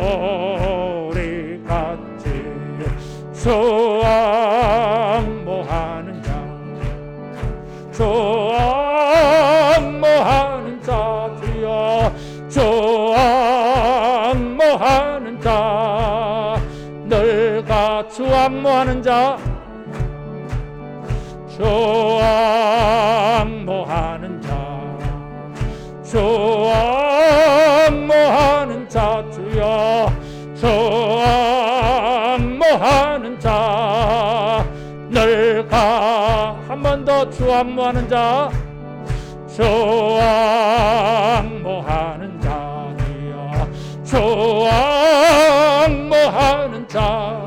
목소리 같이 조악모하는 자 조악모하는 자 주여 조악모하는 자 널가 조악모하는 자 조악모하는 자 조악모하는 자 주여 조악모하는 자 널가 한 번 더 조악모하는 자 조악모하는 자 주여 조악모하는 자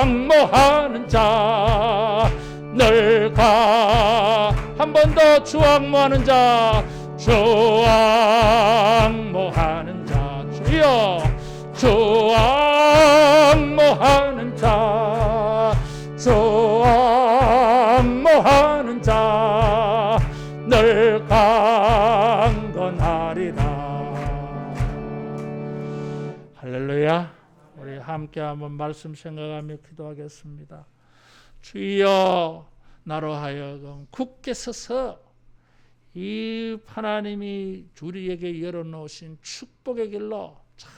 조악모하는 자 널가 한 번 더 조악모하는 자 조악모하는 자 주여 조악모하는 자 조악모하는 자 늘 강건하리라. 할렐루야. 우리 함께 한번 말씀 생각하며 기도하겠습니다. 주여 나로 하여금 굳게 서서 이 하나님이 우리에게 열어놓으신 축복의 길로 잘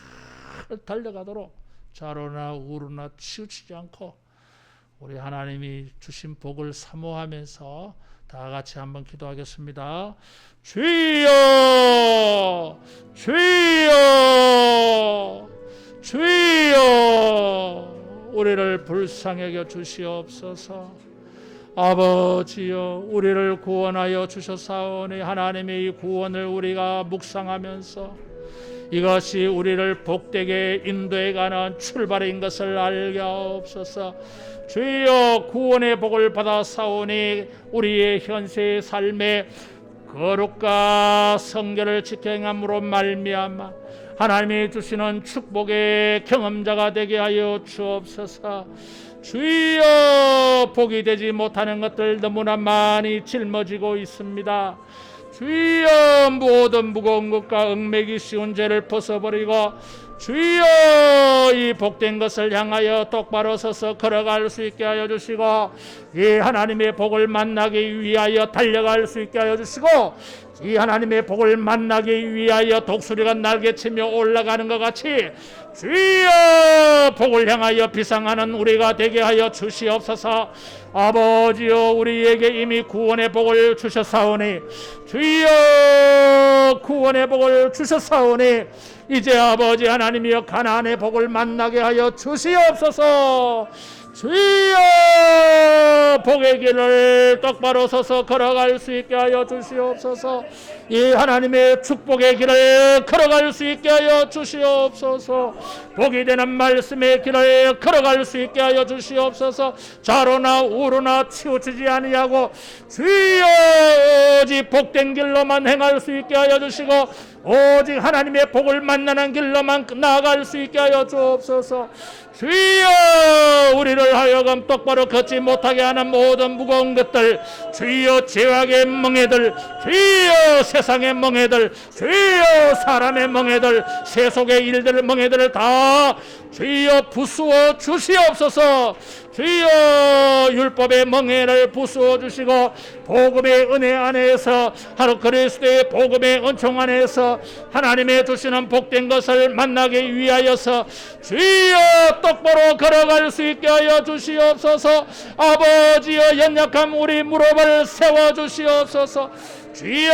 달려가도록 좌로나 우로나 치우치지 않고 우리 하나님이 주신 복을 사모하면서 다 같이 한번 기도하겠습니다. 주여 주여 주여 우리를 불쌍히 여겨 주시옵소서. 아버지여 우리를 구원하여 주셨사오니 하나님의 이 구원을 우리가 묵상하면서 이것이 우리를 복되게 인도해 가는 출발인 것을 알게 하옵소서. 주여 구원의 복을 받아 사오니 우리의 현세의 삶에 거룩과 성결을 지켜 행함으로 말미암아 하나님이 주시는 축복의 경험자가 되게 하여 주옵소서. 주여 복이 되지 못하는 것들 너무나 많이 짊어지고 있습니다. 주여 모든 무거운 것과 얽매기 쉬운 죄를 벗어버리고 주여 이 복된 것을 향하여 똑바로 서서 걸어갈 수 있게 하여 주시고 이 하나님의 복을 만나기 위하여 달려갈 수 있게 하여 주시고 이 하나님의 복을 만나기 위하여 독수리가 날개치며 올라가는 것 같이 주여 복을 향하여 비상하는 우리가 되게 하여 주시옵소서. 아버지여 우리에게 이미 구원의 복을 주셨사오니 주여 구원의 복을 주셨사오니 이제 아버지 하나님이여 가나안의 복을 만나게 하여 주시옵소서. 주여 복의 길을 똑바로 서서 걸어갈 수 있게 하여 주시옵소서. 이 하나님의 축복의 길을 걸어갈 수 있게 하여 주시옵소서. 복이 되는 말씀의 길을 걸어갈 수 있게 하여 주시옵소서. 좌로나 우로나 치우치지 아니하고 주여 오직 복된 길로만 행할 수 있게 하여 주시고 오직 하나님의 복을 만나는 길로만 나아갈 수 있게 하여 주옵소서. 주여, 우리를 하여금 똑바로 걷지 못하게 하는 모든 무거운 것들, 주여 죄악의 멍에들, 주여 세상의 멍에들, 주여 사람의 멍에들, 세속의 일들 멍에들을 다 주여 부수어 주시옵소서. 주여 율법의 멍에를 부수어 주시고 복음의 은혜 안에서 하루 그리스도의 복음의 은총 안에서 하나님의 주시는 복된 것을 만나기 위하여서 주여 똑바로 걸어갈 수 있게 하여 주시옵소서. 아버지여 연약한 우리 무릎을 세워 주시옵소서. 주여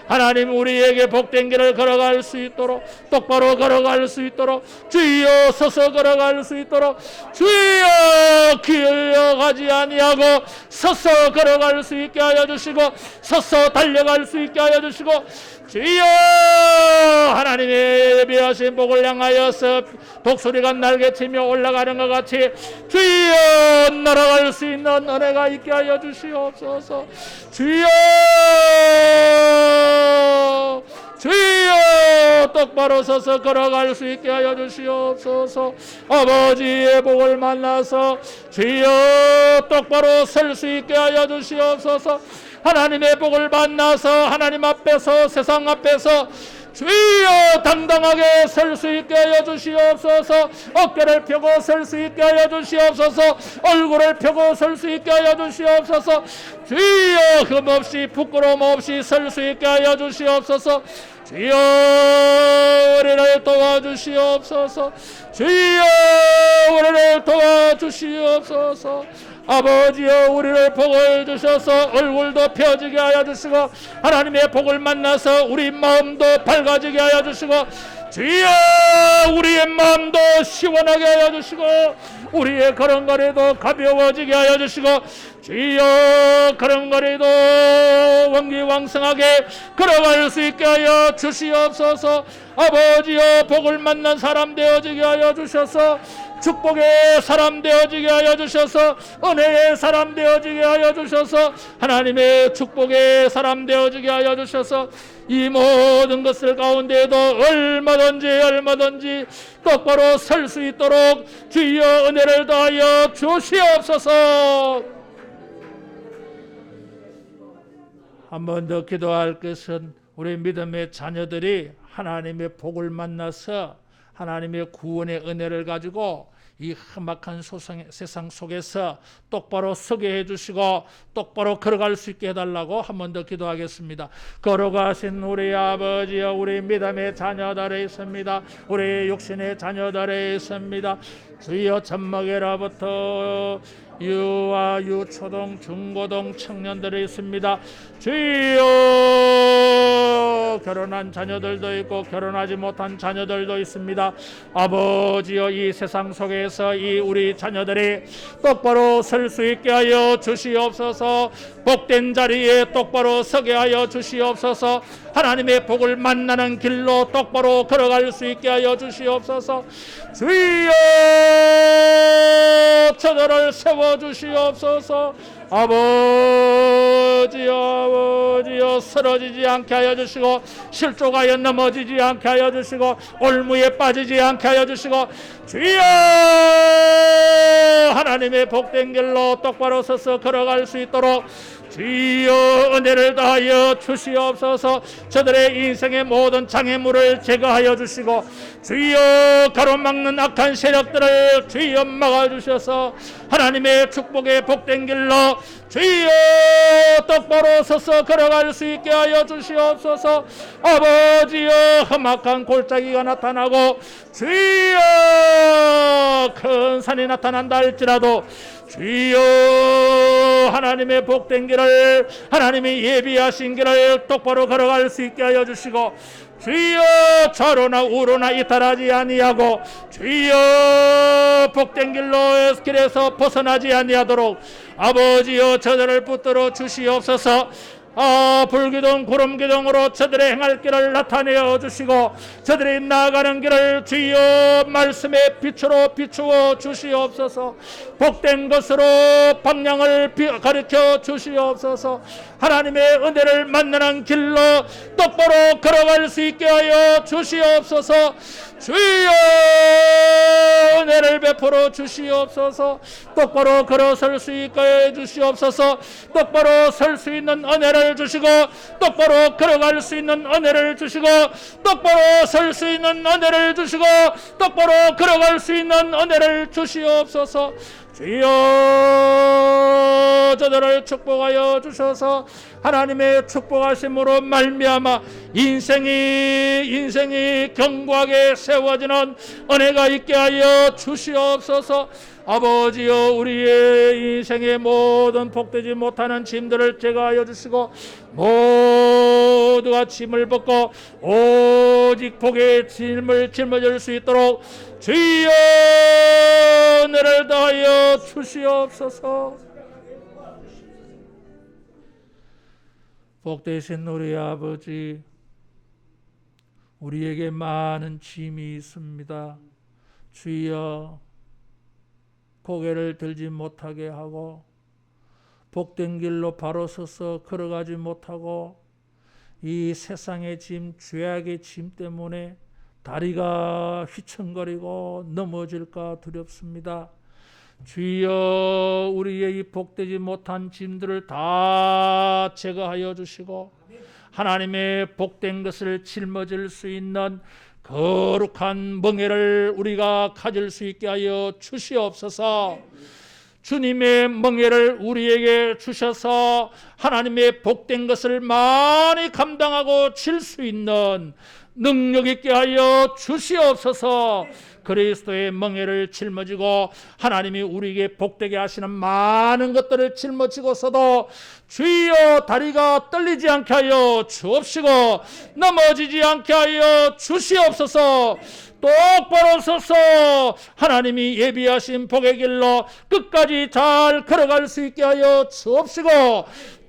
하나님 우리에게 복된 길을 걸어갈 수 있도록, 똑바로 걸어갈 수 있도록, 주여 서서 걸어갈 수 있도록, 주여 기어가지 아니하고 서서 걸어갈 수 있게 하여 주시고 서서 달려갈 수 있게 하여 주시고 주여 하나님의 예비하신 복을 향하여서 독수리가 날개치며 올라가는 것 같이 주여 날아갈 수 있는 은혜가 있게 하여 주시옵소서. 주여 주여 똑바로 서서 걸어갈 수 있게 하여 주시옵소서. 아버지의 복을 만나서 주여 똑바로 설 수 있게 하여 주시옵소서. 하나님의 복을 만나서 하나님 앞에서 세상 앞에서 주여 당당하게 설 수 있게 하여 주시옵소서. 어깨를 펴고 설 수 있게 하여 주시옵소서. 얼굴을 펴고 설 수 있게 하여 주시옵소서. 주여 흠없이 부끄러움 없이 설 수 있게 하여 주시옵소서. 주여 우리를 도와주시옵소서. 주여 우리를 도와주시옵소서. 아버지여 우리를 복을 주셔서 얼굴도 펴지게 하여 주시고 하나님의 복을 만나서 우리 마음도 밝아지게 하여 주시고 주여 우리의 마음도 시원하게 하여 주시고 우리의 걸음걸이도 가벼워지게 하여 주시고 주여 걸음걸이도 원기왕성하게 걸어갈 수 있게 하여 주시옵소서. 아버지여 복을 만난 사람 되어지게 하여 주셔서 축복의 사람 되어지게 하여 주셔서 은혜의 사람 되어지게 하여 주셔서 하나님의 축복의 사람 되어지게 하여 주셔서 이 모든 것을 가운데에도 얼마든지 똑바로 설 수 있도록 주여 은혜를 더하여 주시옵소서. 한 번 더 기도할 것은 우리 믿음의 자녀들이 하나님의 복을 만나서 하나님의 구원의 은혜를 가지고 이 험악한 세상 속에서 똑바로 서게 해주시고 똑바로 걸어갈 수 있게 해달라고 한 번 더 기도하겠습니다. 걸어가신 우리 아버지여 우리 믿음의 자녀들에 있습니다. 우리 육신의 자녀들에 있습니다. 주여 젖먹이로부터 유아 유초등 중고등 청년들이 있습니다. 주여 결혼한 자녀들도 있고 결혼하지 못한 자녀들도 있습니다. 아버지여 이 세상 속에서 이 우리 자녀들이 똑바로 설 수 있게 하여 주시옵소서. 복된 자리에 똑바로 서게 하여 주시옵소서. 하나님의 복을 만나는 길로 똑바로 걸어갈 수 있게 하여 주시옵소서. 주여 저들을 세워주시옵소서. 아버지여 쓰러지지 않게 하여 주시고 실족하여 넘어지지 않게 하여 주시고 올무에 빠지지 않게 하여 주시고 주여 하나님의 복된 길로 똑바로 서서 걸어갈 수 있도록 주여 은혜를 다하여 주시옵소서. 저들의 인생의 모든 장애물을 제거하여 주시고 주여 가로막는 악한 세력들을 주여 막아주셔서 하나님의 축복의 복된 길로 주여 똑바로 서서 걸어갈 수 있게 하여 주시옵소서. 아버지여 험악한 골짜기가 나타나고 주여 큰 산이 나타난다 할지라도 주여 하나님의 복된 길을 하나님이 예비하신 길을 똑바로 걸어갈 수 있게 하여 주시고 주여 좌로나 우로나 이탈하지 아니하고 주여 복된 길에서 벗어나지 아니하도록 아버지여 저들을 붙들어 주시옵소서. 불기둥 구름기둥으로 저들의 행할 길을 나타내어 주시고 저들이 나아가는 길을 주여 말씀의 빛으로 비추어 주시옵소서. 복된 것으로 방향을 가르쳐 주시옵소서. 하나님의 은혜를 만나는 길로 똑바로 걸어갈 수 있게 하여 주시옵소서. 주여 은혜를 베풀어 주시옵소서. 똑바로 걸어설 수 있게 해 주시옵소서. 똑바로 설 수 있는 은혜를 주시고 똑바로 걸어갈 수 있는 은혜를 주시고 똑바로 설 수 있는 은혜를 주시고 똑바로 걸어갈 수 있는 은혜를 주시옵소서. 주여 저들을 축복하여 주셔서 하나님의 축복하심으로 말미암아 인생이 견고하게 세워지는 은혜가 있게 하여 주시옵소서. 아버지여 우리의 인생의 모든 복되지 못하는 짐들을 제거하여 주시고 모두가 짐을 벗고 오직 복의 짐을 짊어질 수 있도록 주여 은혜를 다하여 주시옵소서. 복되신 우리 아버지, 우리에게 많은 짐이 있습니다. 주여 고개를 들지 못하게 하고 복된 길로 바로 서서 걸어가지 못하고 이 세상의 짐, 죄악의 짐 때문에 다리가 휘청거리고 넘어질까 두렵습니다. 주여 우리의 이 복되지 못한 짐들을 다 제거하여 주시고 하나님의 복된 것을 짊어질 수 있는 거룩한 멍에를 우리가 가질 수 있게 하여 주시옵소서. 주님의 멍에를 우리에게 주셔서 하나님의 복된 것을 많이 감당하고 질 수 있는 능력 있게 하여 주시옵소서. 그리스도의 멍에를 짊어지고 하나님이 우리에게 복되게 하시는 많은 것들을 짊어지고서도 주여 다리가 떨리지 않게 하여 주옵시고 넘어지지 않게 하여 주시옵소서. 똑바로 서서 하나님이 예비하신 복의 길로 끝까지 잘 걸어갈 수 있게 하여 주옵시고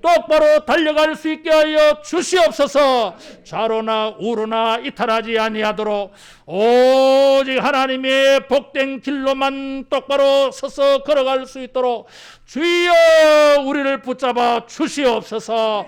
똑바로 달려갈 수 있게 하여 주시옵소서. 좌로나 우로나 이탈하지 아니하도록 오직 하나님의 복된 길로만 똑바로 서서 걸어갈 수 있도록 주여 우리를 붙잡아 주시옵소서.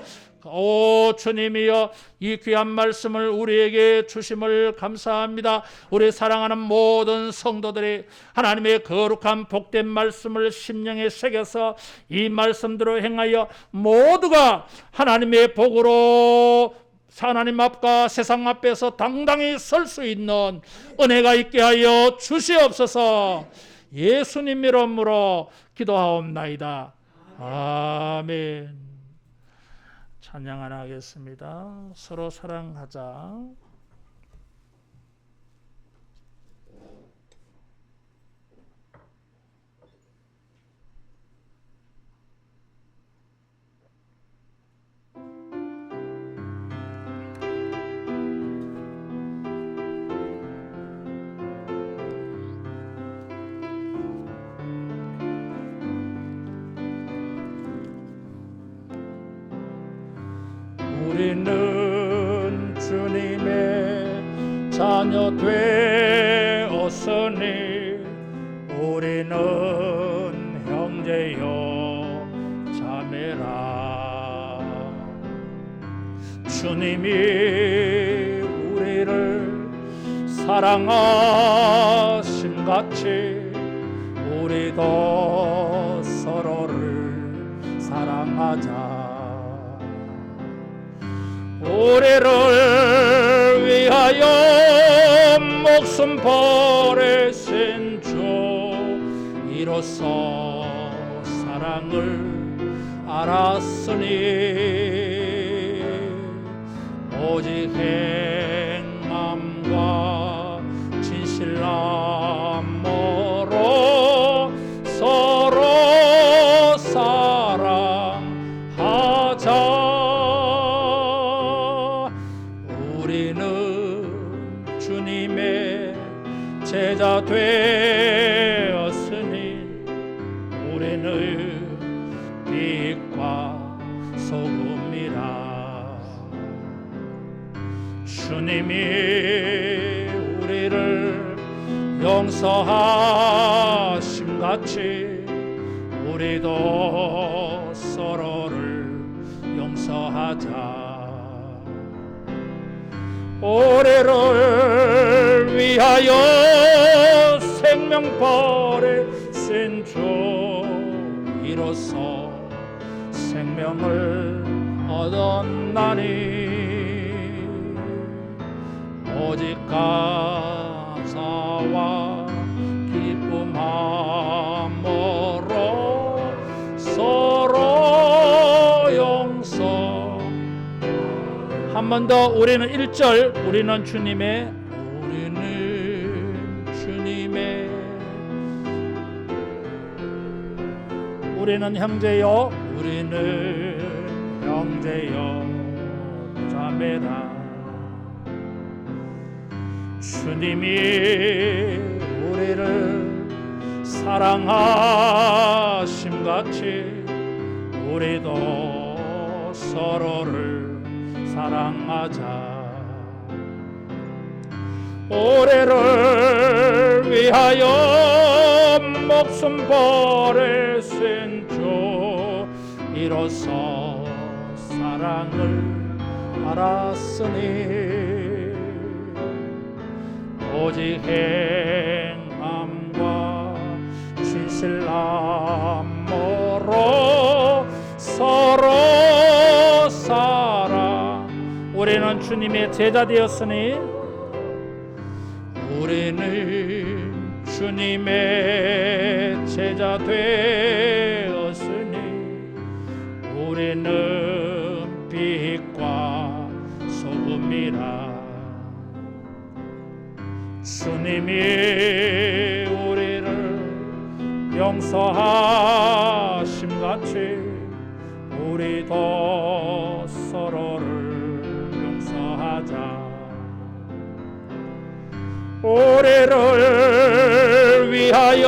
오 주님이여 이 귀한 말씀을 우리에게 주심을 감사합니다. 우리 사랑하는 모든 성도들이 하나님의 거룩한 복된 말씀을 심령에 새겨서 이 말씀대로 행하여 모두가 하나님의 복으로 하나님 앞과 세상 앞에서 당당히 설 수 있는 은혜가 있게 하여 주시옵소서. 예수님 이름으로 기도하옵나이다. 아멘. 찬양 하나 하겠습니다. 서로 사랑하자. 우리는 주님의 자녀 되었으니 우리는 형제요 자매라. 주님이 우리를 사랑하신 같이 우리도 서로를 사랑하자. 우리를 위하여 목숨 버리신 주 이로써 사랑을 알았으니 오직 행함과 진실함으로 서로 사랑하자. 제자 되었으니 우리는 빛과 소금이라. 주님이 우리를 용서하심같이 우리도 서로를 용서하자. 우리를 위하여 생명벌의 주 이로써 생명을 얻었나니 오직 감사와 기쁨함으로 서로 용서. 한 번 더. 우리는 1절 우리는 주님의 우리는 형제요 우리는 형제요 자매라. 주님이 우리를 사랑하심같이 우리도 서로를 사랑하자. 우리를 위하여 목숨 버리신 주 이로써 사랑을 알았으니 오직 행함과 진실함으로 서로 사랑. 우리는 주님의 제자 되었으니 우리는 주님의 제자 되었으니 우리는 빛과 소금이라. 주님이 우리를 용서하심같이 우리도 서로를 용서하자. 우리를 위하여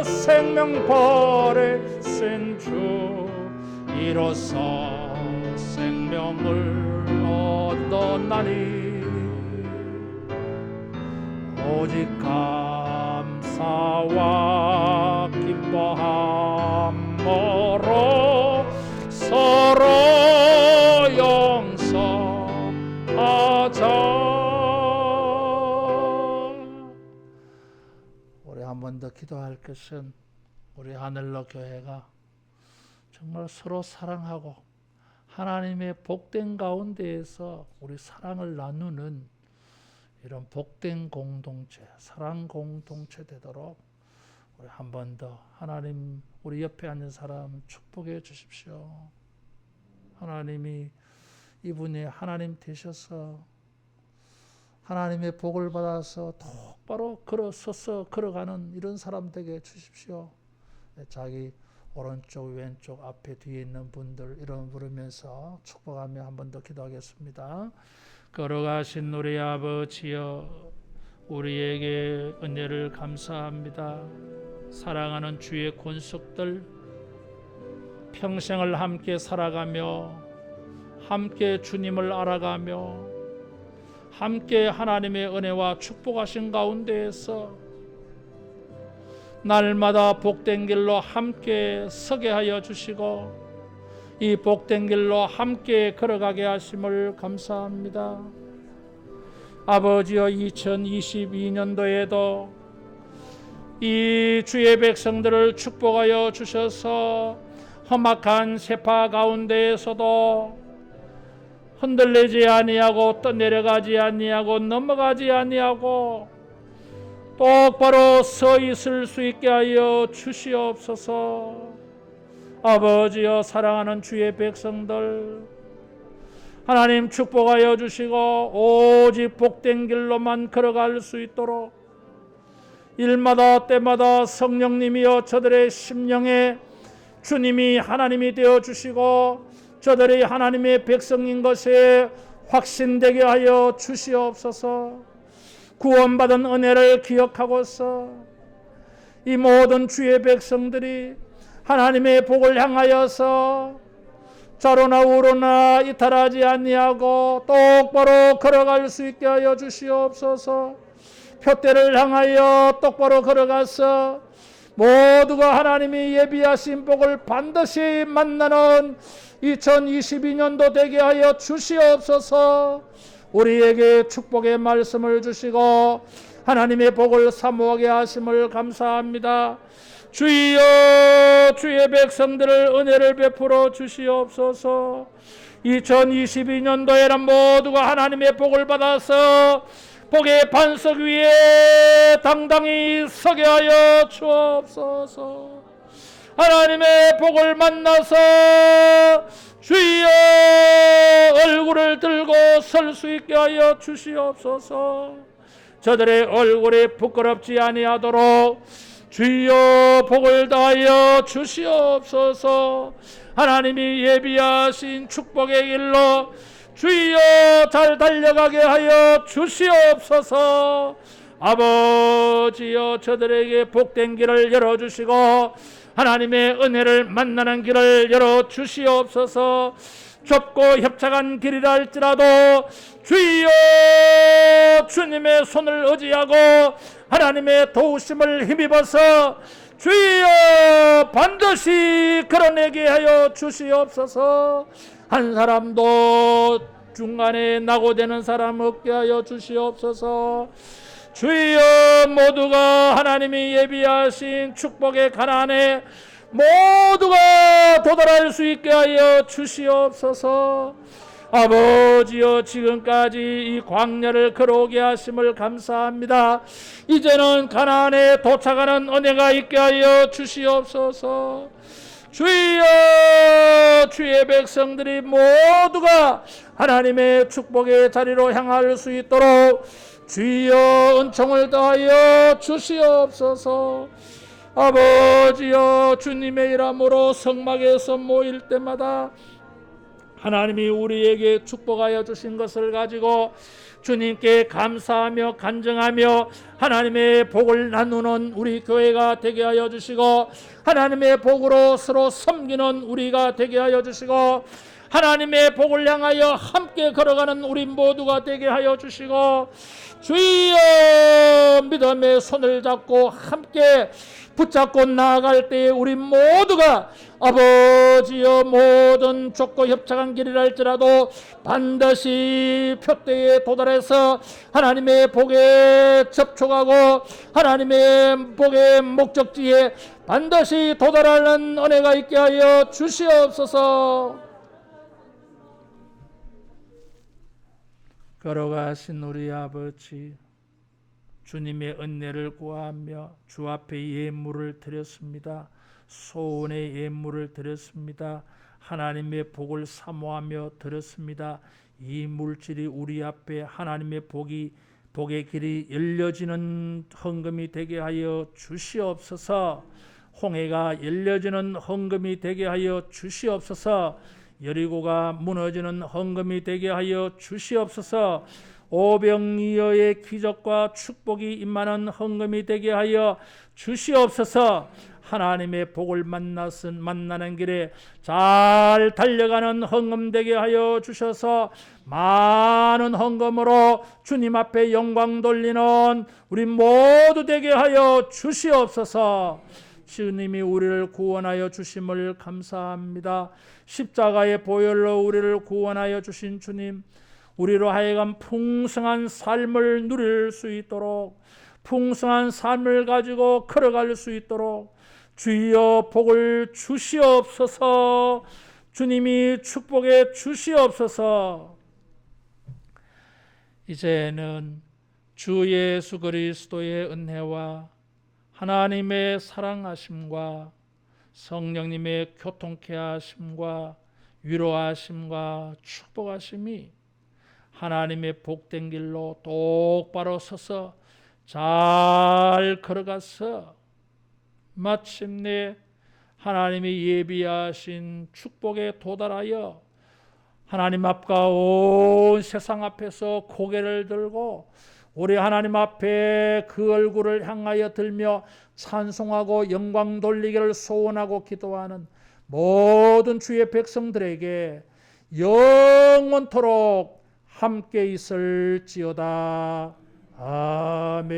생명 버리신 주 이로써 생명을 얻었나니 오직 감사와 기뻐함으로 서로 용서하자. 한 번 더 기도할 것은 우리 하늘로 교회가 정말 서로 사랑하고 하나님의 복된 가운데에서 우리 사랑을 나누는 이런 복된 공동체, 사랑 공동체 되도록 우리 한 번 더 하나님 우리 옆에 앉은 사람 축복해 주십시오. 하나님이 이분이 하나님 되셔서 하나님의 복을 받아서 똑바로 서서 걸어가는 이런 사람 되게 주십시오. 자기 오른쪽 왼쪽 앞에 뒤에 있는 분들 이름 부르면서 축복하며 한 번 더 기도하겠습니다. 걸어가신 우리 아버지여, 우리에게 은혜를 감사합니다. 사랑하는 주의 권속들 평생을 함께 살아가며 함께 주님을 알아가며 함께 하나님의 은혜와 축복하신 가운데에서 날마다 복된 길로 함께 서게 하여 주시고 이 복된 길로 함께 걸어가게 하심을 감사합니다. 아버지여, 2022년도에도 이 주의 백성들을 축복하여 주셔서 험악한 세파 가운데에서도 흔들리지 아니하고 떠내려가지 아니하고 넘어가지 아니하고 똑바로 서 있을 수 있게 하여 주시옵소서. 아버지여, 사랑하는 주의 백성들 하나님 축복하여 주시고 오직 복된 길로만 걸어갈 수 있도록 일마다 때마다 성령님이여 저들의 심령에 주님이 하나님이 되어 주시고 저들이 하나님의 백성인 것에 확신되게 하여 주시옵소서. 구원받은 은혜를 기억하고서 이 모든 주의 백성들이 하나님의 복을 향하여서 좌로나 우로나 이탈하지 아니하고 똑바로 걸어갈 수 있게 하여 주시옵소서. 표대를 향하여 똑바로 걸어가서 모두가 하나님이 예비하신 복을 반드시 만나는 2022년도 되게 하여 주시옵소서. 우리에게 축복의 말씀을 주시고 하나님의 복을 사모하게 하심을 감사합니다. 주여, 주의 백성들을 은혜를 베풀어 주시옵소서. 2022년도에는 모두가 하나님의 복을 받아서 복의 반석 위에 당당히 서게 하여 주옵소서. 하나님의 복을 만나서 주여 얼굴을 들고 설 수 있게 하여 주시옵소서. 저들의 얼굴이 부끄럽지 아니하도록 주여 복을 다하여 주시옵소서. 하나님이 예비하신 축복의 길로 주여 잘 달려가게 하여 주시옵소서. 아버지여 저들에게 복된 길을 열어주시고 하나님의 은혜를 만나는 길을 열어주시옵소서. 좁고 협착한 길이라 할지라도 주여 주님의 손을 의지하고 하나님의 도우심을 힘입어서 주여 반드시 걸어내게 하여 주시옵소서. 한 사람도 중간에 낙오되는 사람 없게 하여 주시옵소서. 주여 모두가 하나님이 예비하신 축복의 가난에 모두가 도달할 수 있게 하여 주시옵소서. 아버지여 지금까지 이 광야를 걸어오게 하심을 감사합니다. 이제는 가나안에 도착하는 은혜가 있게 하여 주시옵소서. 주여 주의 백성들이 모두가 하나님의 축복의 자리로 향할 수 있도록 주여 은총을 더하여 주시옵소서. 아버지여 주님의 이름으로 성막에서 모일 때마다 하나님이 우리에게 축복하여 주신 것을 가지고 주님께 감사하며 간증하며 하나님의 복을 나누는 우리 교회가 되게 하여 주시고 하나님의 복으로 서로 섬기는 우리가 되게 하여 주시고 하나님의 복을 향하여 함께 걸어가는 우리 모두가 되게 하여 주시고 주여 믿음의 손을 잡고 함께 붙잡고 나아갈 때에 우리 모두가 아버지여 모든 좁고 협착한 길이라 할지라도 반드시 표대에 도달해서 하나님의 복에 접촉하고 하나님의 복의 목적지에 반드시 도달하는 은혜가 있게 하여 주시옵소서. 걸어가신 우리 아버지 주님의 은혜를 구하며 주 앞에 예물을 드렸습니다. 소원의 예물을 드렸습니다. 하나님의 복을 사모하며 드렸습니다. 이 물질이 우리 앞에 하나님의 복의 길이 열려지는 헌금이 되게 하여 주시옵소서. 홍해가 열려지는 헌금이 되게 하여 주시옵소서. 여리고가 무너지는 헌금이 되게 하여 주시옵소서. 오병이어의 기적과 축복이 임하는 헌금이 되게 하여 주시옵소서. 하나님의 복을 만나는 길에 잘 달려가는 헌금 되게 하여 주셔서 많은 헌금으로 주님 앞에 영광 돌리는 우리 모두 되게 하여 주시옵소서. 주님이 우리를 구원하여 주심을 감사합니다. 십자가의 보혈로 우리를 구원하여 주신 주님, 우리로 하여금 풍성한 삶을 누릴 수 있도록 풍성한 삶을 가지고 걸어갈 수 있도록 주여 복을 주시옵소서. 주님이 축복해 주시옵소서. 이제는 주 예수 그리스도의 은혜와 하나님의 사랑하심과 성령님의 교통케 하심과 위로하심과 축복하심이 하나님의 복된 길로 똑바로 서서 잘 걸어가서 마침내 하나님이 예비하신 축복에 도달하여 하나님 앞과 온 세상 앞에서 고개를 들고 우리 하나님 앞에 그 얼굴을 향하여 들며 찬송하고 영광 돌리기를 소원하고 기도하는 모든 주의 백성들에게 영원토록 함께 있을지어다. 아멘.